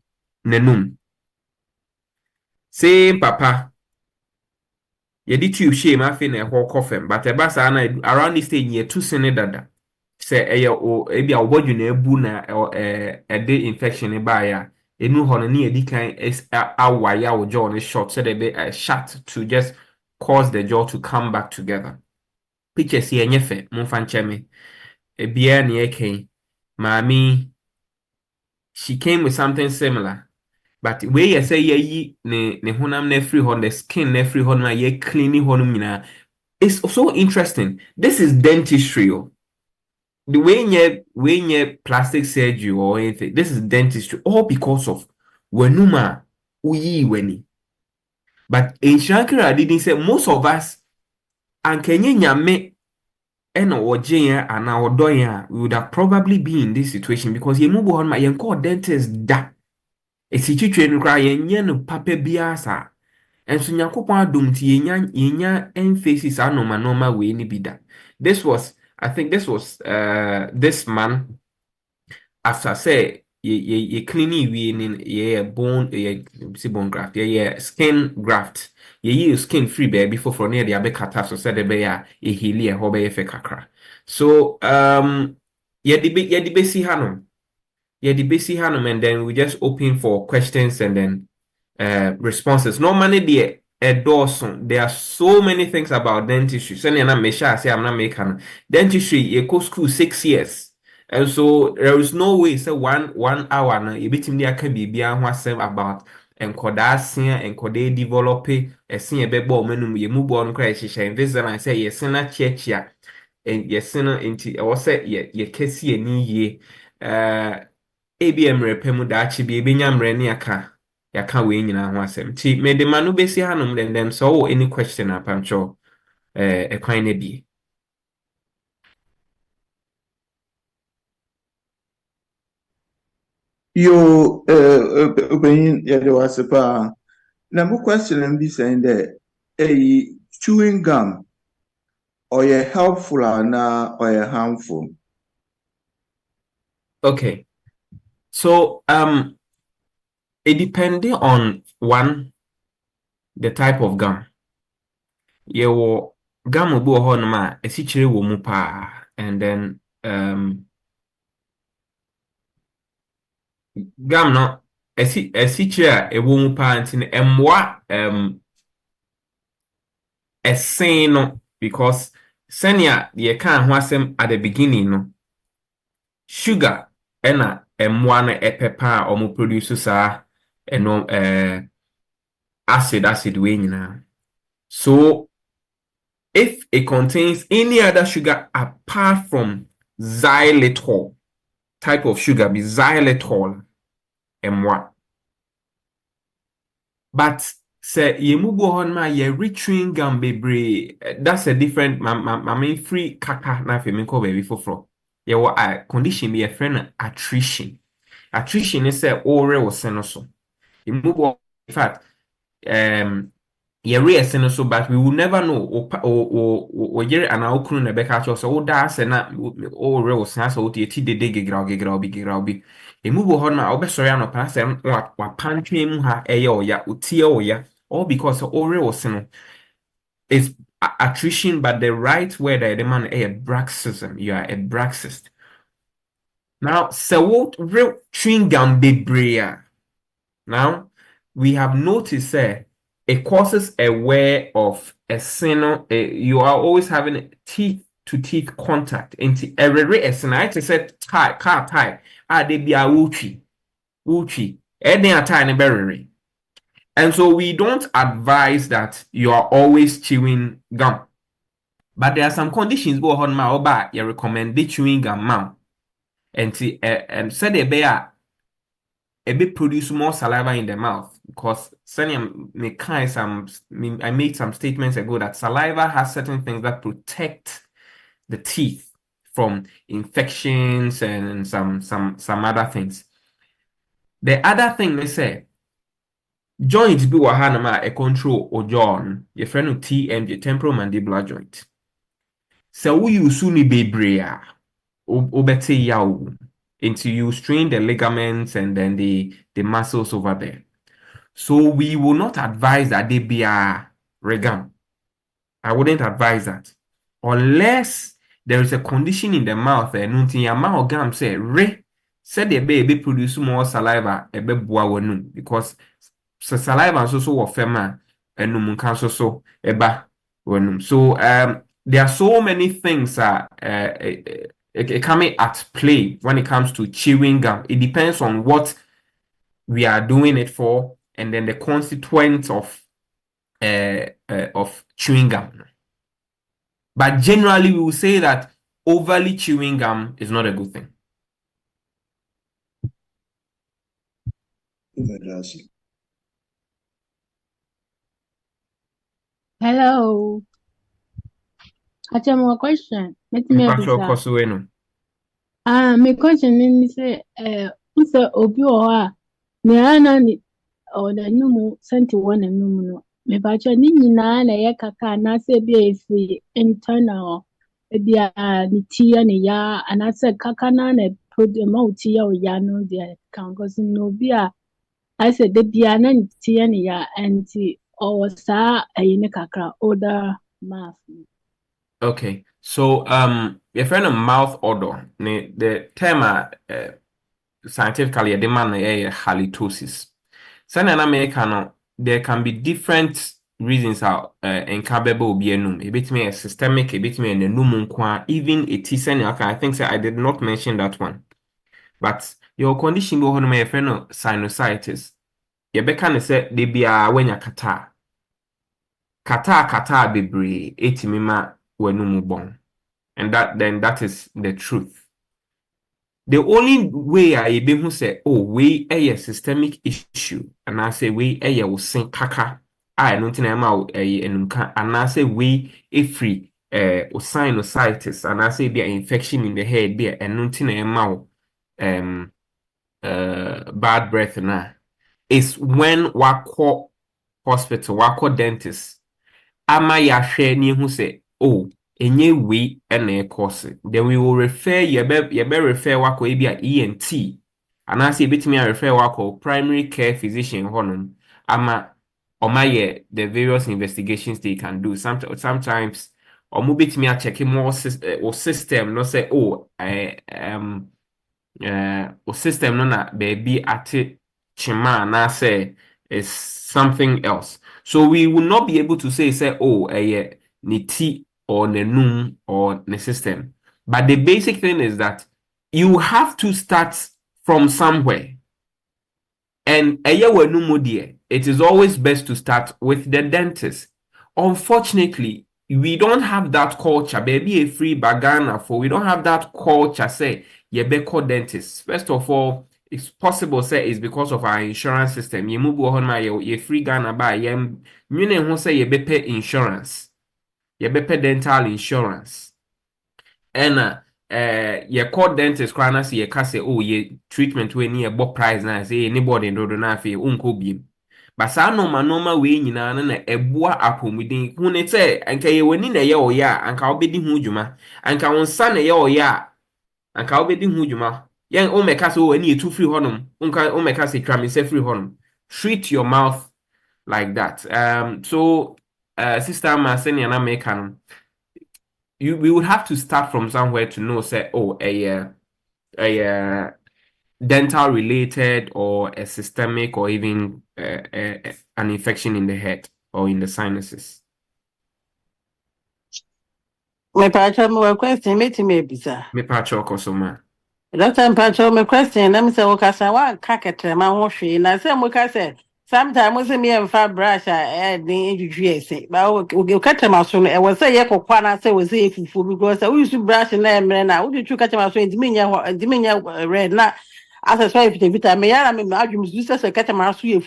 nanum. Same papa ye di tube shame afi na ehwo kofem but eba sa na around this stage ye too sene dada. Say ebia obodwe na ebu na de infection ba ya enu ho no na edi kan awaya wo jaw no short so they be a shot to just cause the jaw to come back together. Pictures here nyefe mo fan cheme ebia na yeken mami she came with something similar but we you say yi ne honam na free ho the skin na free ho na ye cleaning ho no mina. It's so interesting. This is dentistry. The way nye plastic surgery or anything, this is dentistry, all because of wenuma uyi weni. But in Shankara didn't say most of us and kenye nyame ena oje ana odoya we would have probably been in this situation because ye mubu on my yenko dentist da. E si chichwe nkra yenye no papa biasa. Enso Nyankopon adom ti yenya emphasis anoma we ni bida. I think this was this man after say ye cleaning we in ye bone bone graft ye skin graft ye skin free baby for near the abekata so said be ya e healy e ho be fe kakra. So ye the basi hanom and then we just open for questions and then responses. Normally there are so many things about dentistry. So I'm not making dentistry you go school 6 years. And so there is no way say 1 hour na you betim dia can be about enkoda develop a senior bebo menum ye mubo on cry Invisalign say yes na chia and yes na inti or say ye kesi ni ye ABM repemu da chi bi ebenyamre ne aka yaka we nyina ho asem ti me de manu besi hanom then so any question apamcho ekwan na bi. Yo, opinion, yeah, there was a number question and be saying that a chewing gum or a helpful or a harmful. Okay, so it depending on the type of gum. Yewo gum obu ho no ma esichire wo mu pa and then gum no esichire a ewo mu pa ntin emwa esen no because senia ye kan ho asem at the beginning no sugar ena emwa na epepa omo produce sa eno acid we nyina. So if it contains any other sugar apart from xylitol, type of sugar be xylitol emwa. But say yemubo hon ma ye chewing gum bebre, that's a different my free kaka na fe me ko baby foforo. Ye wo a condition be a friend attrition. Attrition is say ore wo se no so. Yemubo in fact ye reason no so, but we will never know o yere ana okunu na beka cho so da se na o real san so ti de gegra obi emubo hon ma obesori ano pa se wa pantwe mu ha eye oya otie oya, all because o real no is attrition, but the right word the man a bruxism. You are a bruxist. Now so what real chewing gum bebre. Now we have noticed it causes a wear of a signal. You are always having teeth to teeth contact. Into every I said tie. They be a wuchi. Any time berry. And so we don't advise that you are always chewing gum. But there are some conditions go on my oba you recommend chewing gum now. And said they be a bit produce more saliva in the mouth, because I made some statements ago that saliva has certain things that protect the teeth from infections and some other things. The other thing they say, joint be wahanama a control or John, your friend of TMJ, temporomandibular joint. So we use suni bebrea obete yaw. Until you strain the ligaments and then the muscles over there. So we will not advise that they be a regam. I wouldn't advise that. Unless there is a condition in the mouth and nothing your mouth gum say said the baby produce more saliva a baby because saliva so of fema and no cancer so eba wenum. So there are so many things it coming at play when it comes to chewing gum. It depends on what we are doing it for, and then the consequence of chewing gum. But generally, we will say that overly chewing gum is not a good thing. Hello. I have more question. Let me My question is so obi o na na ni o da numu senti wona numu no. Me ba cho ni nyina na ye kaka na se bi efi internal bi a ni tia ni ya ana se kaka na na produce ma tia o ya no dia kan go no bi a I said the bia na ni tia ni ya anti o sa ayi ne kakra older math. Okay, so your friend of mouth odor, the term scientifically the man halitosis. Send an American, there can be different reasons how incapable be a num. A bit me a systemic, a bit me a num, even a T-cell. I think I did not mention that one. But your condition go on my friend of sinusitis. You can say they be when you kata bebre etimima wenumubon. And that is the truth. The only way I be who say, oh, we a systemic issue, and I say we a will sing kaka. I don't think I'm out and I say we a free or sinusitis, and I say be an infection in the head, be a nothing I'm out bad breath na. It's when wako hospital, wako dentist, ama ya share ni who say, oh, enye we ene course. Then we will refer you be refer wako ebi a ENT. And I say bit me refer wako primary care physician honum. Ama omaye the various investigations they can do. Sometimes omu bit me a check more system no say o system no na baby ate chima na say is something else. So we will not be able to say oh ni ti or ne num or ne system. But the basic thing is that you have to start from somewhere. And it is always best to start with the dentist. Unfortunately, we don't have that culture. Baby, a free bagana for we don't have that culture. Say, call dentist. First of all, it's possible say it's because of our insurance system. You move on my ye free Ghana by you who say pay insurance. You pay dental insurance. And your call dentist crana see ye say oh ye treatment we near book price na say anybody no do na fe unko bi. But saa normal we nyina na eboa apomuden hu ne say anka ye wani na ye oya anka obedi hu dwuma anka wonsa na ye oya anka obedi hu dwuma yen o meka so wani etu free honum unka o meka say twa me say free honum. Treat your mouth like that. So sister ma senior na make no we would have to start from somewhere to know say oh a dental related or a systemic or even an infection in the head or in the sinuses. Me pacha mo question me bisa. Me pacha okosoma. Doctor pacha me question na me say o kasa wa ka ketre ma ho hwe na say mo ka say sometimes we say me em fa brush din edwudwu ese ba o ketre ma so no e we say ye kokwa na say we say fufu because we use brush na emre na we do ketre ma so ndiminya red na as so if vitamin me ya na me adwum use say ketre ma so ye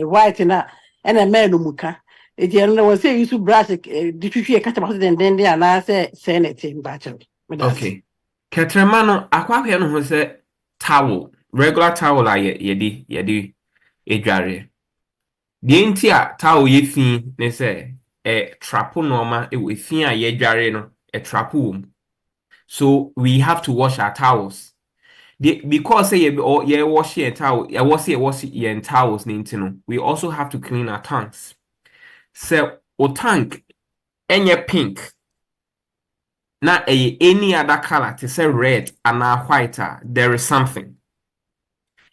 white na e na me no muka. It was say you should brush the tissue catch about then and I say anything battle. Okay. Ketremano akwa no ho say towel, regular towel yedi edware. The entia towel ye fi ne say trapo normal e we fi a ye dware no trapo. So we have to wash our towels. Because say ye wash your towel, ye wash your towels no. We also have to clean our tanks. So o tank enye pink na any other color to say red and white there is something.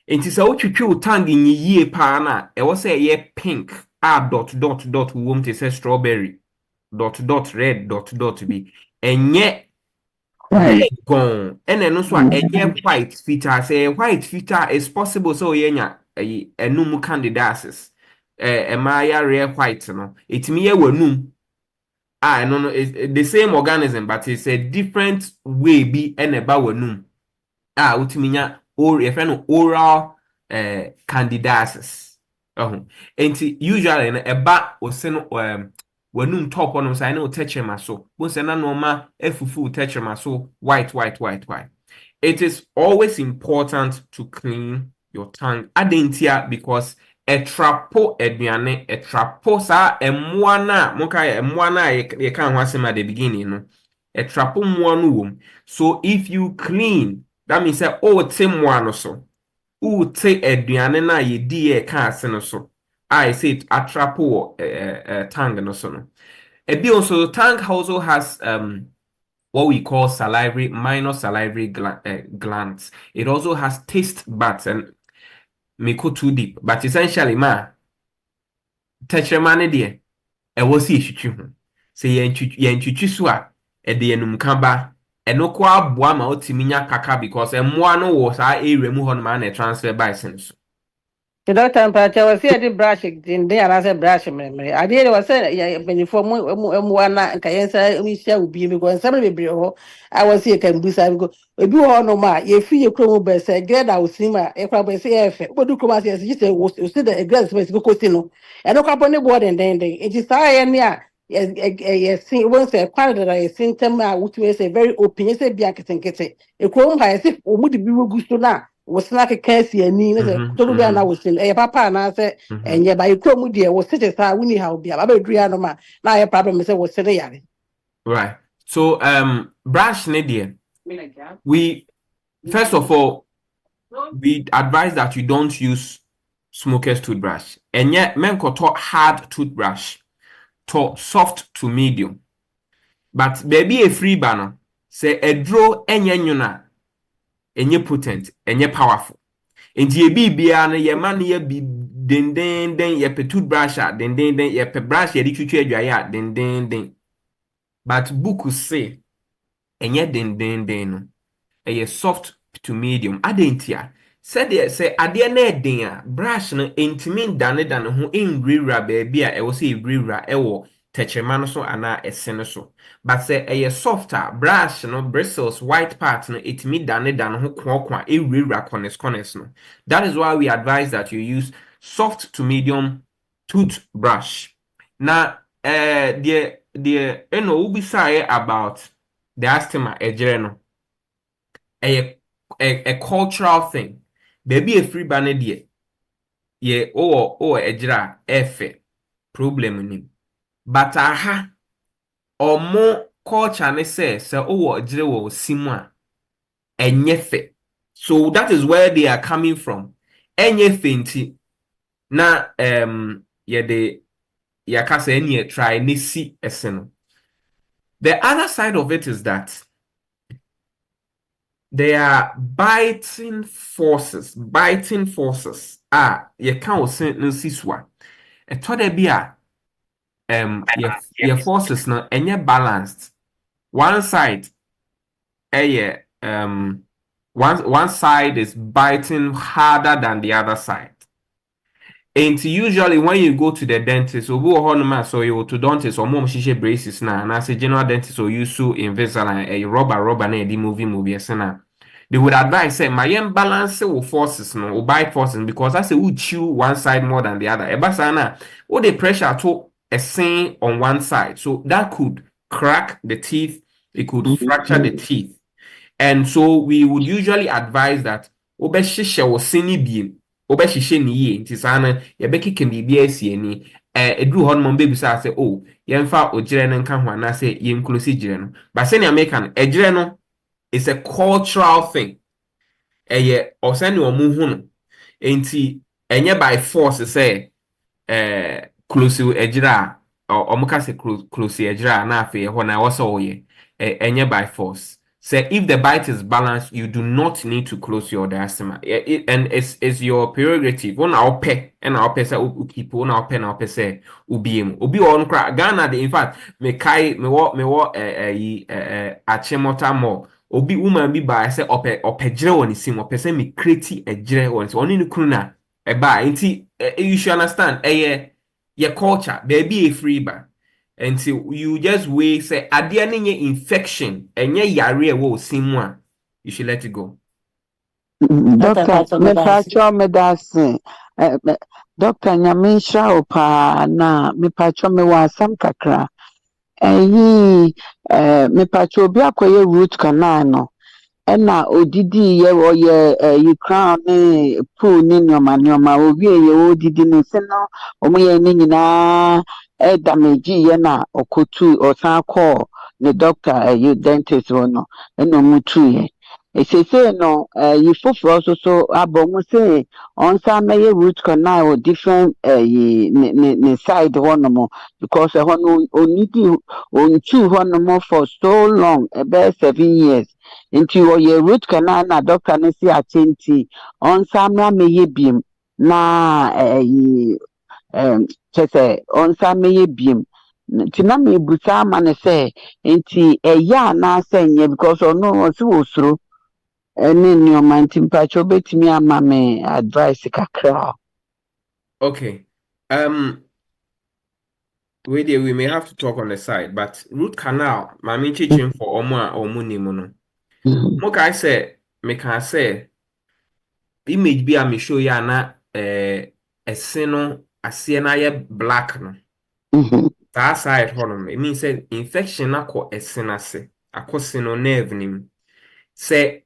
It is a utwitwi tank in ye pa na e was say ye pink dot wom to say strawberry dot red dot be enye red gone and no so enye white feature say white feature is possible so yenya enum candidates Maya rare white no it me wanum no it's the same organism but it's a different way be about wanum utiminya or if no oral candidates and usually eba oseno wanum top on say no techema so bo say na normal efufu techema so white it is always important to clean your tongue adentia because trapo eduane trapo sa emwana moka emwana ye kan ho asem at the beginning no trapo muano wom so if you clean that means say oh temwa no so o te eduane na ye di e kan ase no so I say atrapo tongue no so no ebi also tongue also has what we call minor salivary glands. It also has taste buds and may go too deep, but essentially tetremane de e wo si ehwitwi ho se ye ntwitwi so a e de enum ka ba eno kwa aboa ma otiminya kaka because emmoa no wo sa area mu ho no ma na transfer by sense. The doctor pacha was here the brush in there and I said brush memory. I did was say when you form one kayensa we share will be because somebody be I was here can do so go we do all no ma ye free your chromo be say grade I will see ma e kwa be say efe what do chromo say you say the grade space go no and no kwa ne board and then it is I near yes once a quality that I symptom which we say very open say be akete e chromo ha say o mu de bi gusto na was like a case and to be an was in a papa and I said, and yeah, by chrome dear was such as I wouldn't have be about Drianoma. Now a problem is was today. Right. So brush Nadia. We first of all we advise that you don't use smoker's toothbrush. And yet men could talk hard toothbrush to soft to medium. But baby a free banner say a draw enyuna enye potent enye powerful enti ye bibia na ye man ye bi den ye pe toothbrush den ye pe brush ye di twitwi adwaye den but book say enye den no ye soft to medium. Adentia. Said there say adeɛ na ɛden a brush no intimi dane ho nwura baabi a ɛwɔ sɛ nwura ɛwɔ tɛkyerɛma no so ana ɛse no so. But say ɛyɛ softer brush no bristles white part no intimi dane ho kwa nwura corners no. That is why we advise that you use soft to medium toothbrush. Now the ubisai about the asthma ejere no a cultural thing. Baby a free banner dear. Ye ejira efe problem ni. But aha or more culture ne say ejire wo simwa enyefe. So that is where they are coming from. Enyefe nti na ye yakasa any try nisi eseno. The other side of it is that there are biting forces. You can't say no siswa. A toda bia your forces no any balanced. One side one side is biting harder than the other side. And usually when you go to the dentist, or go on so you to dentist or mom shisha braces now, and as a general dentist or use so Invisalign a rubber na the movie na. They would advise say my imbalance will forces no or bite forces because I say we chew one side more than the other. Ebasana or the pressure to a saying on one side. So that could crack the teeth, it could fracture the teeth. And so we would usually advise that obeshisha was sini being obeshishe ni ye nti sana yebeki can be BSC ni edru hon baby say oh yemfa ojire no nka ho na say yem close jire no but say na American ejire no is a cultural thing osani omu hu no enti enye by force say close ejire omuka say close ejire na afi ho na wo so ye enye by force. Say if the bite is balanced, you do not need to close your diastema. And it's your prerogative. One our pay and our pay say keep one our pen our pay say ubiem. Ubi on crack Ghana. In fact, me wo achemota more. Obi woman be by say opejre one is sim or say me create a jre one. So only no kruna e ba. You should understand. Your culture. Baby a free bar. Until you just wait, say, any infection, and yare will seem one, you should let it go. Doctor, me pacho me dasi. Doctor, nyamisha opa na me pacho me wasam kakra. Me pacho obi akoye root canal no. Ena odidi ye wo ye you crown ne pool ni nyoma obi ye odidi ne se no omo ye ni nyina damage ye na okotu osan call the doctor you dentist no eno mutu ye say no you foforo so abomu say on sa meye root canal or different ne side one more because one onidi on two one more for so long about 7 years. Into your root canal na doctor ne si atenti on samra meye biem na chese on sa meye biem tina me busa ma ne say enti ya na senye because ono so osuro ene nyoma nti mpacho betimi ama me advice kakra. Okay. We may have to talk on the side, but root canal, my mean teaching for omo or munimono. Moka I say, make I say, image be a me show ya na a seno a siena black no. That side honor it means say infection na ko esenase akoseno nerve nim. Say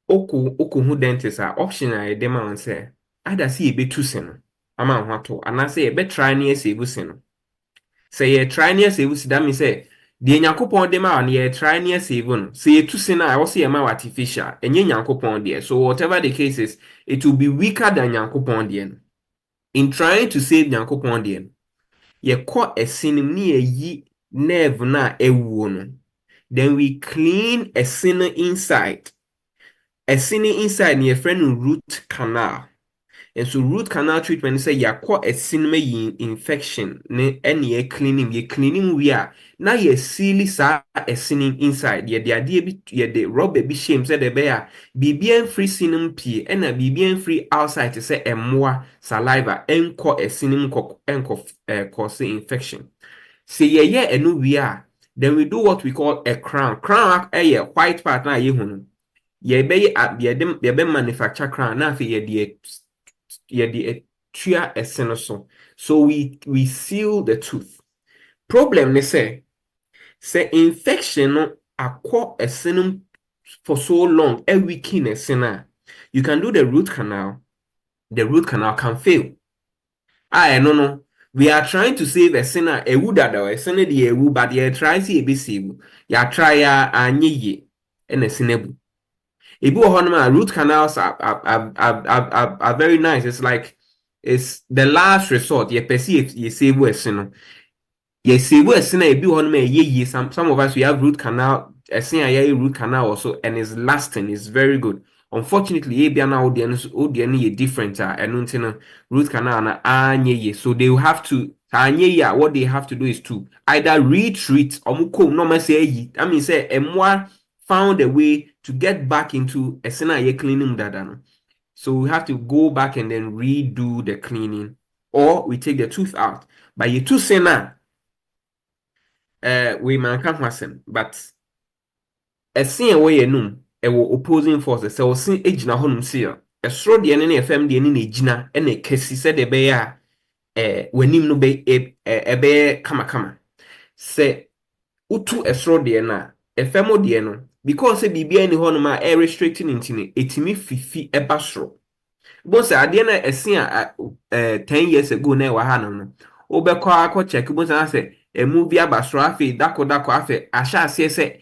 oku hu dentist a option a dem an say either see be two seno ama ho to ana say be try na save seno. Say ye try na save that mean say the Yankopon de ma ye try near saving. Say to sin I was see a artificial and Yankopon dear. So whatever the case is, it will be weaker than Yankopon dear. In trying to save Yankopon dear, ye caught a sin near ye nerve na a wound. Then we clean a sinner inside. A sinner inside near friend root canal. And so root canal treatment say ya call a cinema infection ne any cleaning we are now ye silly sa a sinning inside ye the idea be ye the rubber be shame said the bear BBN free sinum pee and a BBN free outside to say a more saliva and call a sinning cause infection. Say ye and no we are. Then we do what we call a crown. Crown a white part na ye hunu. Ye be manufacture crown na fi ye the tria essenoso. So we seal the tooth. Problem ne say infection no akọ esenum for so long a weaken esena. You can do the root canal. The root canal can fail. No. We are trying to save a sinner a wood at our sinner the ewu, but ye try see a bisibu. Ya try ya ye and a sinebu. Ibu honma root canals are very nice. It's like it's the last resort. Ye perceive ye save a sinner. Ye save a sinner a honma ye. Some of us we have root canal, a sinner root canal also, and it's lasting, it's very good. Unfortunately, ye be an audience different and root canal na so they will have to what they have to do is to either retreat or no say I mean say emwa found a way to get back into a sena ye cleaning dadano. So we have to go back and then redo the cleaning, or we take the tooth out. But ye tooth sena we man can't but a scene way num opposing forces so sin ejina honum sia esro de ne fm de ne ejina ene kesi se de be ya wanim no be be kama se utu esro de na fm de no because se bibia ni honum a restricting intini etimi fifi eba soro bo se ade na esi a 10 years ago na wa ha no obekọ akọ check bo se movie abasoro afi dako afi asha ase se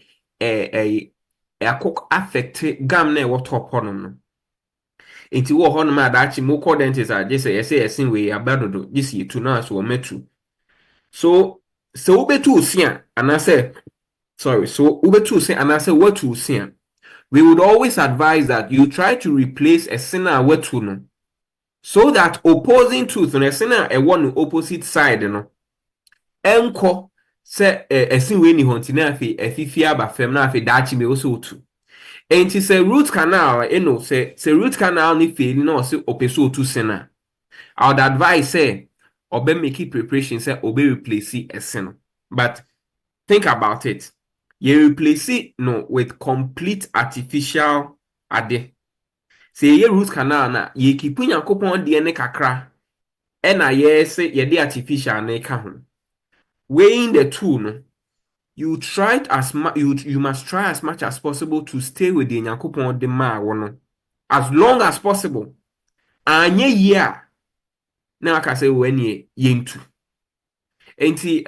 cook affect gam na what top on no enti wo ho no ma da chi mo call dentist a je say yesin we abadodo je si tu na so metu so ubetu usia anase sorry so ubetu usia anase watu usia we would always advise that you try to replace a sinner watu no so that opposing tooth no a sinner a one opposite side no enko se esin we ni honti na afi afifia aba fem na afi da chi me also otu. And it's a root canal, say root canal ni fail no say opeso to sena. I would advise say obe make it preparation say obe replace a sena. But think about it. You replace it no with complete artificial ade. Say ye root canal na ye keep Yankopon DNA kakra. Na ye say ye de artificial na ka ho. Weighing the two no. You tried as much. You must try as much as possible to stay with the Nyankopon de ma wono as long as possible. Anye year na aka say when ye yentu. Enti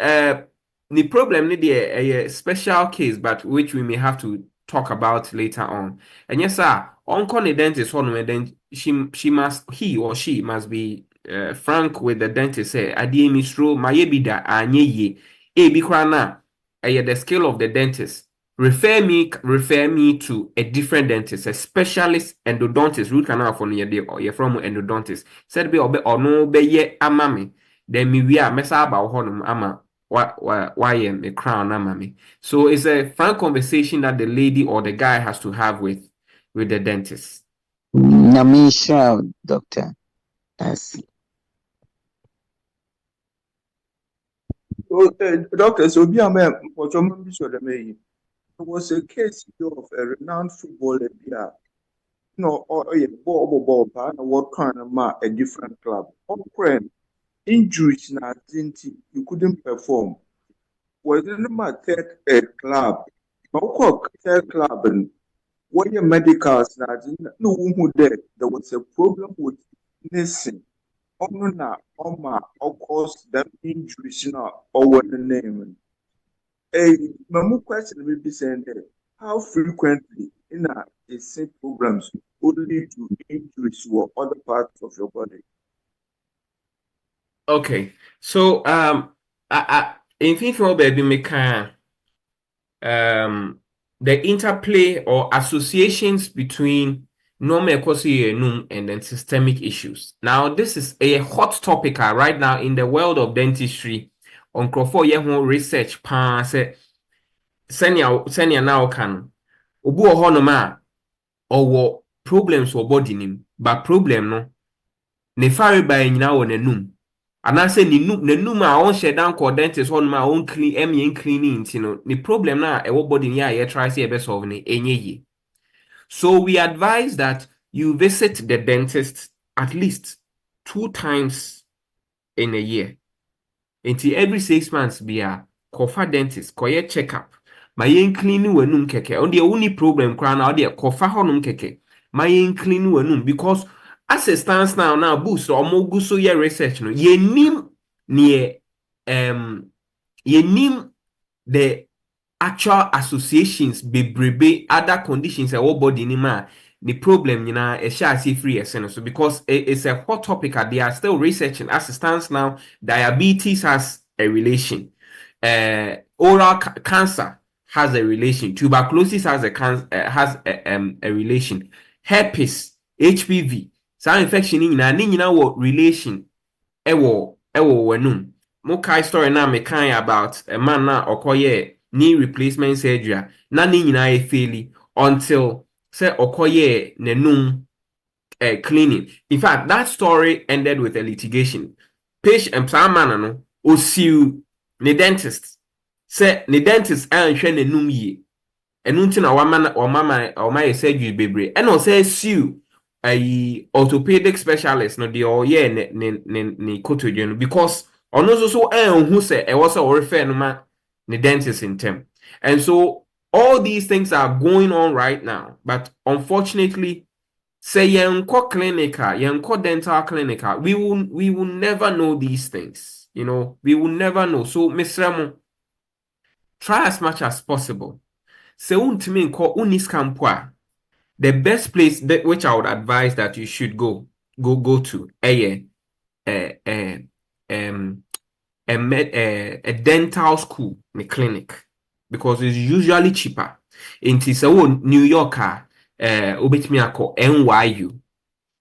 the problem ni a special case but which we may have to talk about later on. And yes sir, uncle the dentist one then he or she must be frank with the dentist say adie misro mayebida anye ye e bi kwa na the scale of the dentist. Refer me to a different dentist, a specialist endodontist, root canal for your from endodontist. Said be obe or no be ye amami. Then me we are messa about honum ama why am a crown amami. So it's a frank conversation that the lady or the guy has to have with the dentist. Namisha, doctor. Yes. Doctor, so be a man for some of the there was a case of a renowned footballer here. Or a ball, what kind of a different club. Injuries na you couldn't perform. Was in my third club. Third club and what your medicals na no who dead. There was a problem with nursing. Of course, that injuries or what the name. My question will be saying that how frequently in a same problems would lead to injuries or other parts of your body? Okay, so in FIFA baby make the interplay or associations between normal enum and then systemic issues. Now, this is a hot topic right now in the world of dentistry. On Crawford, research pass senior now can obu ohonoma or problems or body nim, but problem no ne fare by nyina wo nanum. And I say nenum a on share down co dentist on my own clean cleaning, you know, the problem na e body ni ya try say be solve ni enye ye. So we advise that you visit the dentist at least 2 times in a year. Until every 6 months be a kofa dentist, koye checkup. Ma yen clean wenum keke. On the only problem crown out there kofa honum keke. Ma yen clean wenum because as it stands now boost or mo guso ye research no. Ye nim the actual associations bebrebe other conditions a body ni ma the problem a shall see free so because it's a hot topic they are still researching as it stands now. Diabetes has a relation, oral cancer has a relation, tuberculosis has a relation, herpes, HPV, some infection in relation ewo wenum. Mokai story na me kind about a man na okoye knee replacement surgery na ni nyina e faili until say okoye nenum cleaning. In fact, that story ended with a litigation. Patient man no o sue the dentist. Say the dentist anhwe nenum yi. Enu nti na wama surgery bebre. And o say sue a orthopedic specialist no de oye ne kotoje because ono so who say e was a refer no ma the dentist in term. And so all these things are going on right now, but unfortunately say yenko clinical, yenko dental clinical, we will never know these things, you know, we will never know. So Mr. Remo, try as much as possible. Se untimi nko unis kampwa, the best place that which I would advise that you should go to a dental school, a clinic, because it's usually cheaper. In New Yorker, ubitmiako NYU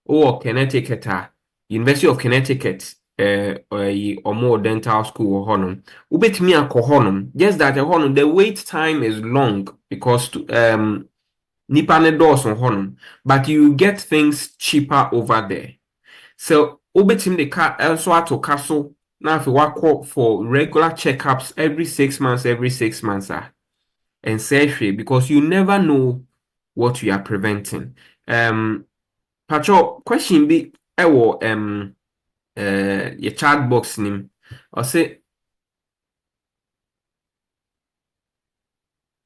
or Connecticut, University of Connecticut, or more dental school or honum. Ubitmiako honum, just that a honum, the wait time is long because nipane doors on honum, but you get things cheaper over there. So ubitim the car also to castle. Now, if you work for regular checkups every 6 months, and surgery, because you never know what you are preventing. Pacho, question be, your chat box name, or say,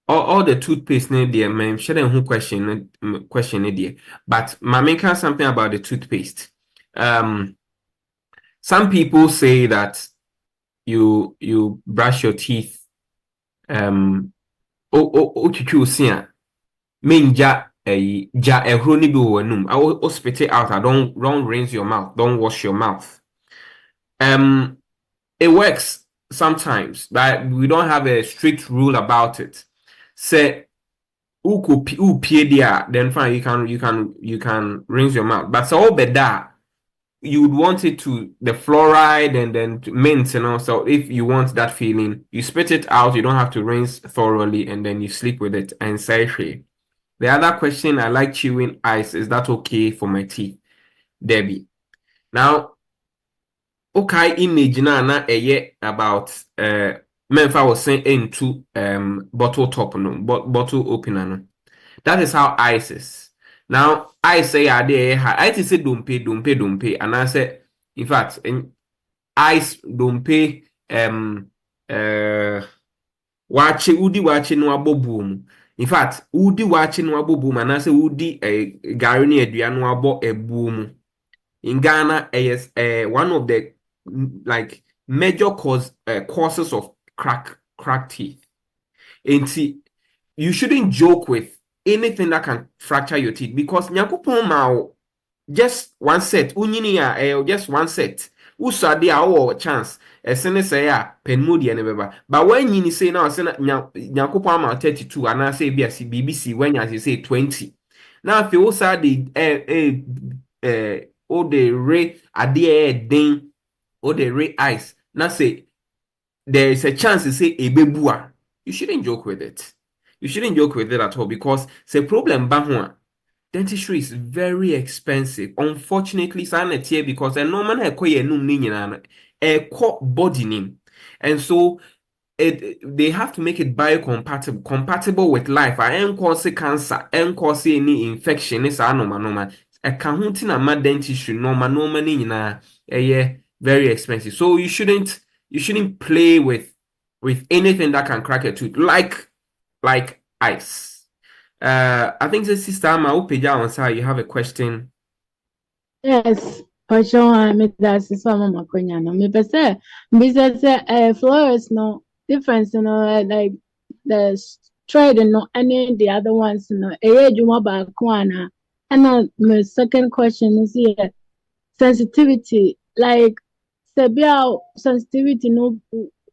all the toothpaste name there, man, share who question there, but my maker something about the toothpaste. Some people say that you brush your teeth menja ja ehro ni bi wo anum I spit it out. I don't rinse your mouth, don't wash your mouth. It works sometimes, but we don't have a strict rule about it. Say pie dia, then fine, you can rinse your mouth, but so beda you would want it to the fluoride and then to mint, you know. So if you want that feeling, you spit it out, you don't have to rinse thoroughly, and then you sleep with it and say. The other question, I like chewing ice. Is that okay for my teeth? Debbie. Now, okay, image na about Memphis was saying into bottle top no, bottle opener no. That is how ice is. Now, I say I say don't pay, and I say, in fact, ice don't pay watch no aboboom. In fact, watch no aboboom, and I say garni eduano abo a boom. In Ghana, is one of the like major causes of crack teeth. And see, you shouldn't joke with anything that can fracture your teeth, because nyakopon mao just one set unyini just one set usade a chance esene say a penmodi ne beba, but when you say now say nyakopon mao 32 and I say BBC when you say 20, Now if you also the ray ding or the ray ice. Now say there is a chance to say a bebua. You shouldn't joke with it. You shouldn't joke with it at all because the problem bahua. Dentistry is very expensive. Unfortunately, it's here because a normal a body name. And so they have to make it compatible with life. I ain't cause cancer, ain't cause any infection. It's a normal. A kahuntin ma dentistry normal very expensive. So you shouldn't play with anything that can crack a tooth like ice. I think the sister Ma Upeja you have a question. Yes, for sure. Me that's some of my no. Me per se, flowers no difference, like the trade no any the other ones no. Juma ba kwana. And my second question is here sensitivity. Like severe sensitivity no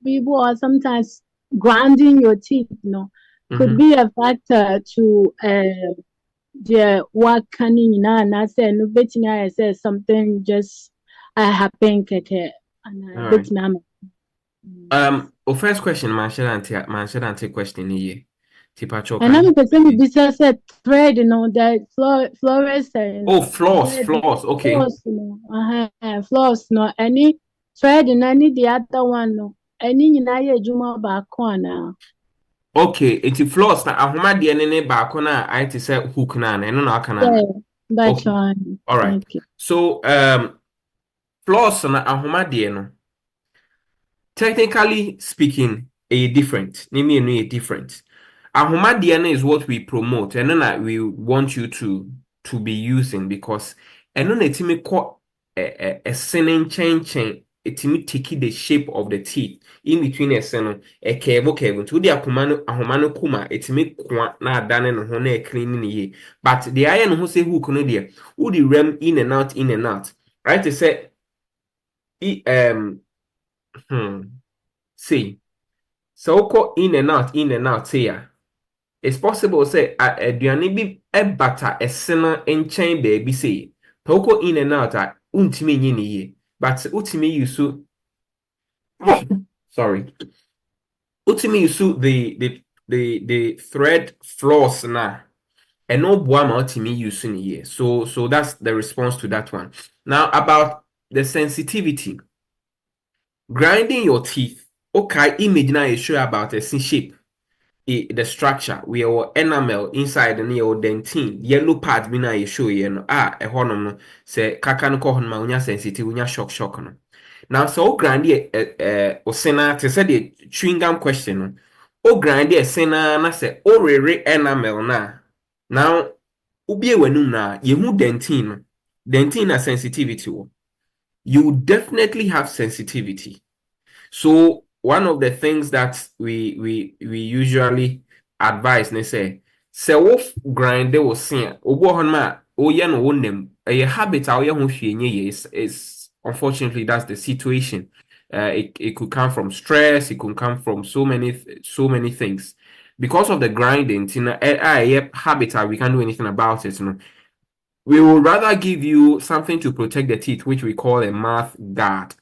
people are sometimes grinding your teeth could be a factor to what can I say no betting I say something just happen keke and betting First question man should answer question here. and I'm person business thread that fluorescent floss okay floss no any thread and any the other one no any juma back corner. Okay, it's floss na ahoma de ne baako na I to say hook na no na aka na. Okay. All right. So floss na ahoma de no. Technically speaking, a different. Name a different. Ahoma de is what we promote and then we want you to be using because and then it's me call a sinning chain it me take the shape of the teeth in between a seno a cable to the ahomano kuma it me kwa na dane no ho na cleaning ye but the iron who say who can there who the rem in and out right to say see so call in and out here it's possible say aduane bi ebata esena enchen baby say toko in and out untimi nyi ni ye but ultimi you so sorry ultimi you so the thread floss na and no boama ultimi you so ni ye so that's the response to that one. Now about the sensitivity grinding your teeth okay image now is sure about a shape the structure we are enamel inside the or dentine yellow part be na show you no a honum no say kaka no ko honma unya sensitive unya shock no now so grand o sena te say the chewing gum question no o grand sena na say o rere enamel na now ubie wanum na yehu dentine na sensitivity wo you definitely have sensitivity. So one of the things that we usually advise they say wolf grind they will see obo honma oye no wonem a habit oye ho hwenye is unfortunately that's the situation. It could come from stress, it could come from so many things because of the grinding habit we can't do anything about it we would rather give you something to protect the teeth which we call a mouth guard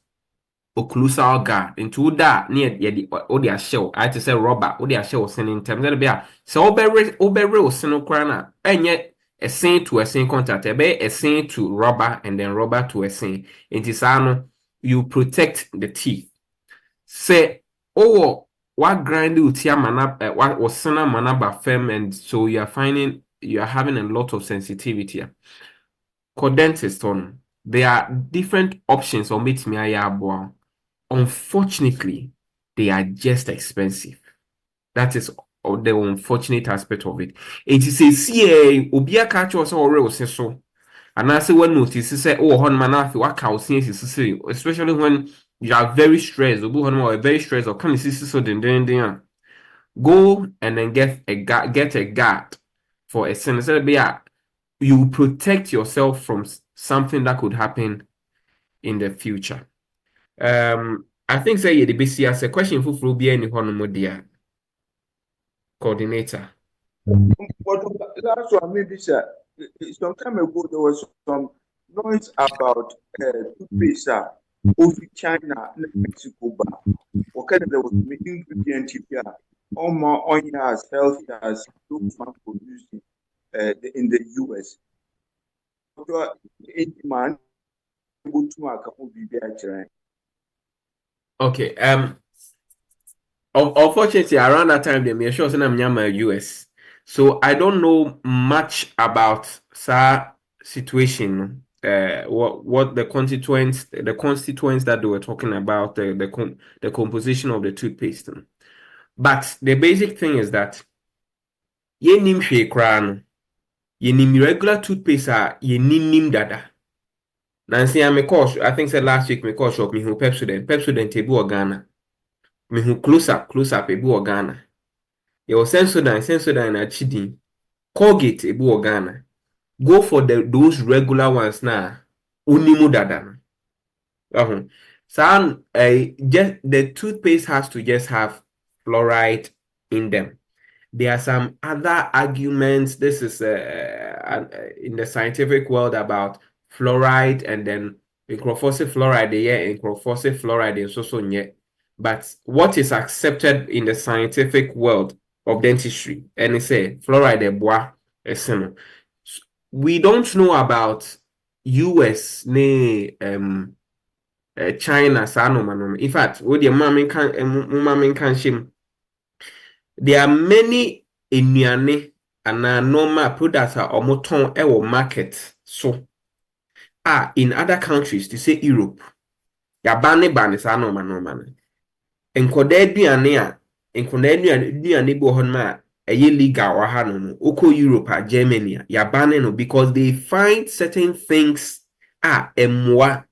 occlusal guard into that near the shell I to say rubber or the shell sending terms that be so obere seno crana and yet a saint to a saint contact a saint to rubber and then rubber to a saint into sano you protect the teeth say oh what grind you tia manab what was sena manaba firm and so you are finding you are having a lot of sensitivity dentist on there are different options on meet me aya. Unfortunately, they are just expensive. That is the unfortunate aspect of it. It is a CA, Obia catch us or real so. And I say, when notice, say, oh, on manafi, what cow seems especially when you are very stressed, or very stressed, or come see so then. Go and then get a guard for a sentence. You protect yourself from something that could happen in the future. I think say the BC as a question for be any coordinator. What last one maybe sir some time ago there was some noise about toothpaste over China and Mexico. What kind of there was an ingredient here, almost as healthy as those one produced in the US. Okay. Unfortunately, around that time, they made sure I'm US. So I don't know much about that situation. What the constituents that they were talking about, the composition of the toothpaste. But the basic thing is that yenim hwe kra no, yenim regular toothpaste yenim dada. Nancy, I think said last week, me call shop me who Pepsodent ebu Ghana. Me who close up ebu Ghana. Your Sensodyne na chidi. Colgate ebu Ghana. Go for those regular ones na unimu dada. So just the toothpaste has to just have fluoride in them. There are some other arguments. This is in the scientific world about fluoride, and then incrophosic fluoride, incrophosic fluoride, and so yet. But what is accepted in the scientific world of dentistry, and it's a fluoride bois. We don't know about US, China, in fact, with your mom can shame. There are many nnuane and normal products are omoton ewo market so in other countries to say Europe ya bane sa normal enkoda aduane bo hon ma eye legal wa ha no oko Europe Germany ya bane no because they find certain things nipa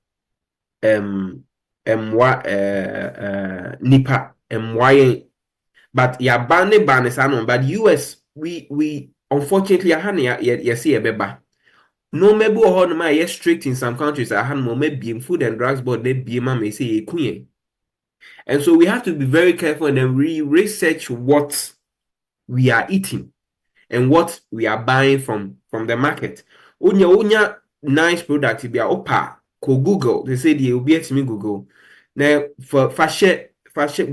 emwa but ya bane sa but US we unfortunately ya see a beba no maybe on my strict in some countries maybe food and drugs board maybe may say queen. And so we have to be very careful and then research what we are eating and what we are buying from the market. Unya nice product be opa ko Google, they say they will be at me Google now for fashion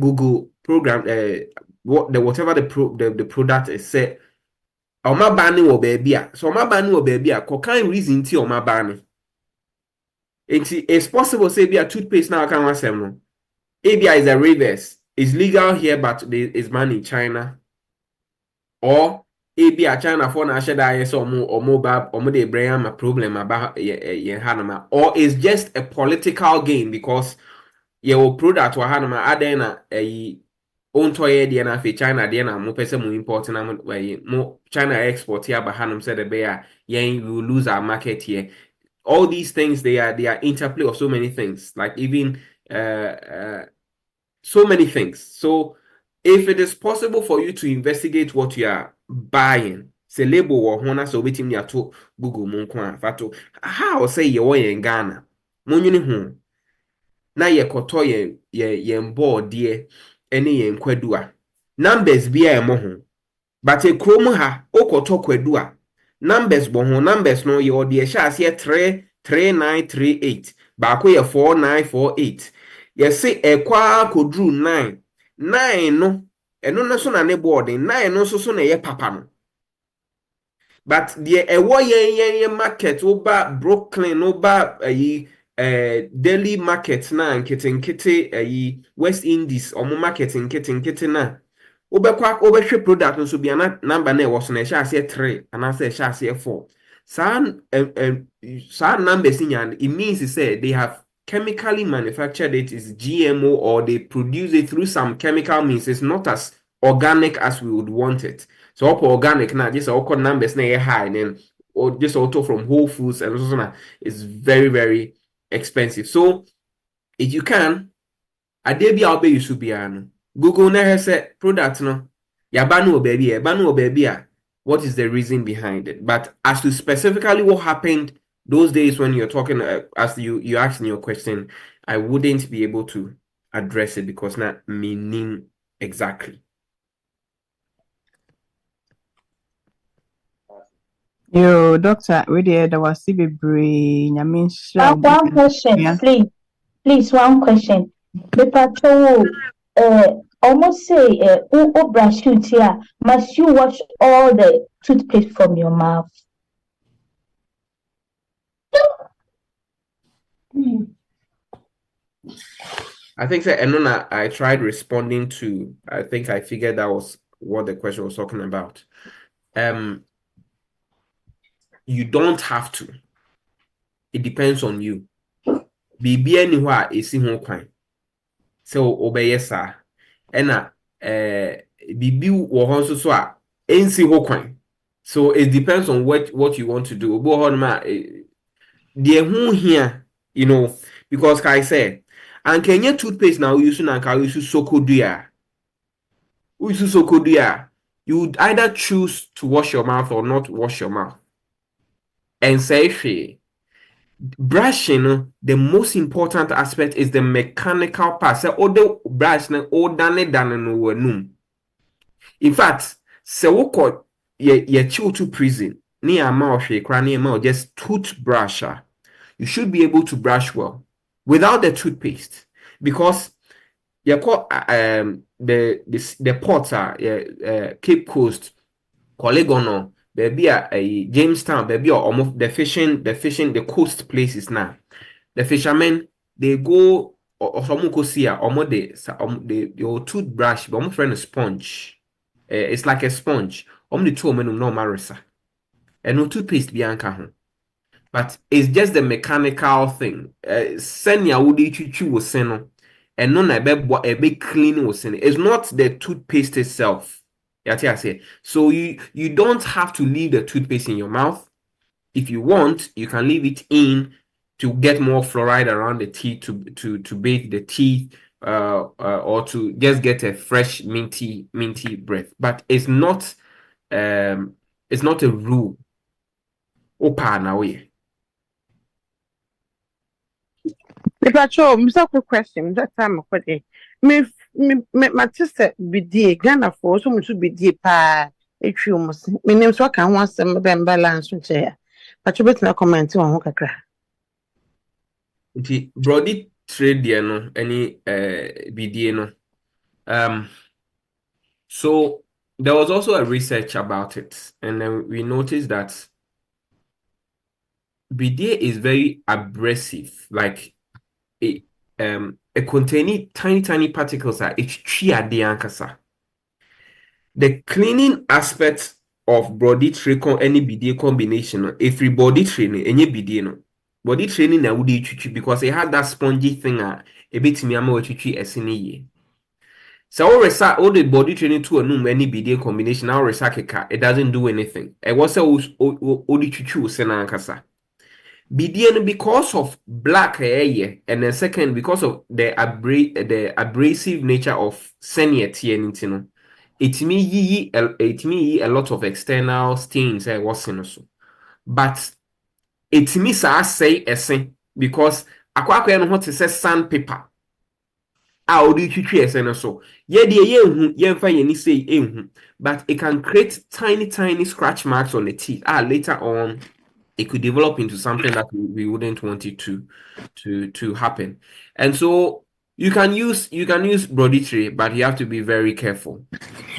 Google program whatever the product is said oma bani wo baby so oma bani wo baby ko kan reason ti oma bani it's possible say be a toothpaste now can wasem no ABI is a reverse is legal here but is banned in China or ABI China for na share that so omo dey bring am a problem about hanama or is just a political game because your product wa hanama adena ontoye de na fe China de na mo pese mo import na mo China export here but hanum said the bear we will lose our market here. All these things they are interplay of so many things like even so many things. So if it is possible for you to investigate what you are buying, say label or hona so waiting ya to Google mo kwa fato how say you in Ghana mo nyuni hu na ye koto ye mbo de ene ye nkwadua numbers bia e mo ho but e krom ha okoto kwadua numbers bo ho numbers no ye ode sha ase 33938 ba ko ye 4948 ye se ekwa kodru 9 no eno no so na ne board 9 no so na ye papa no but the ewo ye market oba Brooklyn oba daily market na nkete West Indies omo market nkete na obekwa obehwe product nso bia na number na e wo so na sha ase 3 ana say sha ase 4 sa numbers in it means say they have chemically manufactured it is GMO or they produce it through some chemical means. It's not as organic as we would want it. So organic now just all numbers na high and then or just auto from Whole Foods and also is very very expensive. So if you can adebi albe you should be Google na say product no ya banu baby what is the reason behind it? But as to specifically what happened those days when you're talking as you asking your question, I wouldn't be able to address it because not meaning exactly. Yo, doctor, we there was see brain. I mean, One question, yeah. please, one question. The patrol, almost say, brush you here. Must you wash all the toothpaste from your mouth? I think that, and then I tried responding to, I think I figured that was what the question was talking about. You don't have to. It depends on you. Bibi anywhere is in kwan. So obey sir. Ena bibi wo honso so a ensi ho kwan. So it depends on what you want to do. Obo honma the who here, you know, because I say, and Kenya toothpaste now using and can use sokodua. We use sokodua. You would either choose to wash your mouth or not wash your mouth. And say brushing, the most important aspect is the mechanical part. So all the brush all done no. In fact, so what called ye chill to prison near mouth just toothbrush. You should be able to brush well without the toothpaste because you call the ports are Cape Coast, Polygonal, baby a Jamestown, baby or almost the fishing, the coast places now. The fishermen they go or some go see almost the toothbrush, but my friend a sponge. It's like a sponge. The two men no marisa. And no toothpaste bianca home. But it's just the mechanical thing. Senya would you was seno. And none a big cleaning was sending. It's not the toothpaste itself. I say. So you don't have to leave the toothpaste in your mouth. If you want, you can leave it in to get more fluoride around the teeth to bathe the teeth or to just get a fresh minty breath. But it's not a rule. Opa na way. Patrol, Mr. Quick question. That time of day. Me, my sister be dear, Ghana for so much to be dear pa. If you must, my name's what I want some balance with chair. But you better not comment on Hokakra. The Brody trade no any BDA no. So there was also a research about it, and then we noticed that BDA is very abrasive, like it containing tiny particles are ankasa. The cleaning aspect of body trade any BDA combination, if your body training any BDA no. Body training na would because it had that spongy thing a bit me ama chichi esini ye. So all the body training to a no any BDA combination now it doesn't do anything. It was a odi chichu sena ankasa. BDN because of black hair and then second because of the abrasive nature of seniority and it may a lot of external stains was also. But it means I say esen because akwa no what say sandpaper. Odi twitwi esen so. Ye de ye hu ye mfa ye ni say ehu but it can create tiny scratch marks on the teeth. Later on it could develop into something that we wouldn't want it to happen. And so you can use body tray, but you have to be very careful.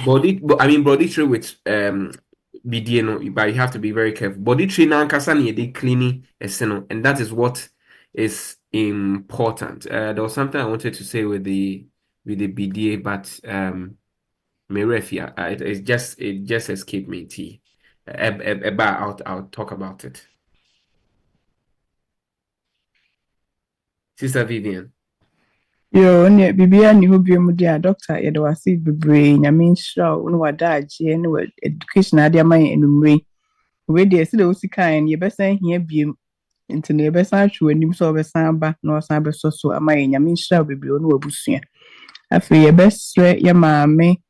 Body tray with BDNO, but you have to be very careful. Body tray na nkasa na yede cleaning eseno, and that is what is important. There was something I wanted to say with the BDA, but it just escaped me. I'll talk about it. Sister Vivian. Yo, ne bibia ni hobi mu dia doctor ye do wase bebre nyame nshira no wadaje ne education ade aman enumre. We dey see the osikan ye besan hia biem nti ne besan atwe anim so besan ba na osan be so aman nyame nshira bebre no wabusua. Afi ye besre ye maame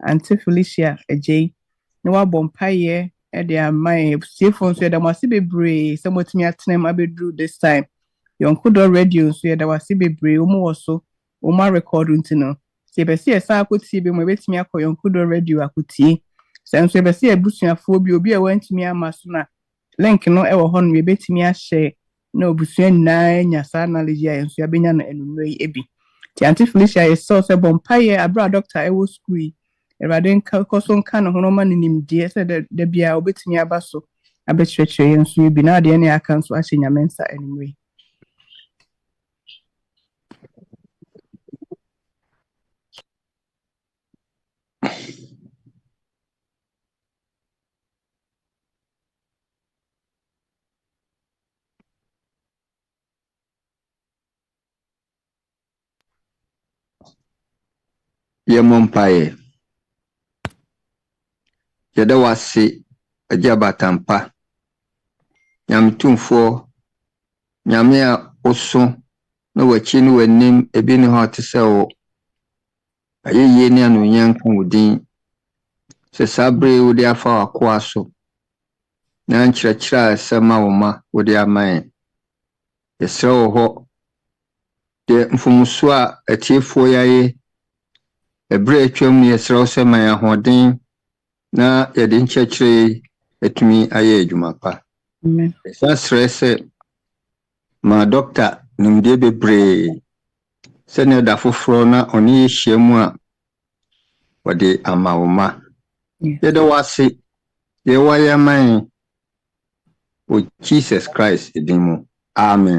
Auntie Felicia ejei ne wabompaye e de aman sefo so ye da wase bebre se motimi atenem abedru this time. Yonkodoradio so da wase bebre omo wo so omo record ntino se be se esa akotie be mo betimi akọ Yonkodoradio akotie se nso be se abusuafo bi obi a wantimi ama so na link no e wo ho no yebetimi ahye na obusua nyinaa nya saa knowledge a enso abenya no enumere ebi ti Auntie Felicia is so se bompaye abra doctor e wo school Erade nka koso nka no hono ma nimdie se de bia obetimi aba so abetwetwe enso ebi na de ne aka nso ahye nyamensa enumere Yemompaye Yeda wasi ajabatampa Nyamtumfo Nyame a oso na wachi ne wanim ebi ne ho atese wo ayeye ne anonya nka wodin se sabre wodi afa wakwa so na nkyerɛkyerɛ asɛma wo ma wodi aman yɛsrɛ wo hɔ de mfumuso a atiefo yaye ebre atwam yɛsrɛ wo sɛ man ahoden na yɛde nkyerɛkyerɛ atumi ayɛ adwuma pa amen sasrɛ sɛ ma doctor nimde bebree sɛ ne da foforo na ɔne yɛhyia mu a wɔde ama wo ma yɛde wase yɛwɔ yɛ man o Jesus Christ din mu amen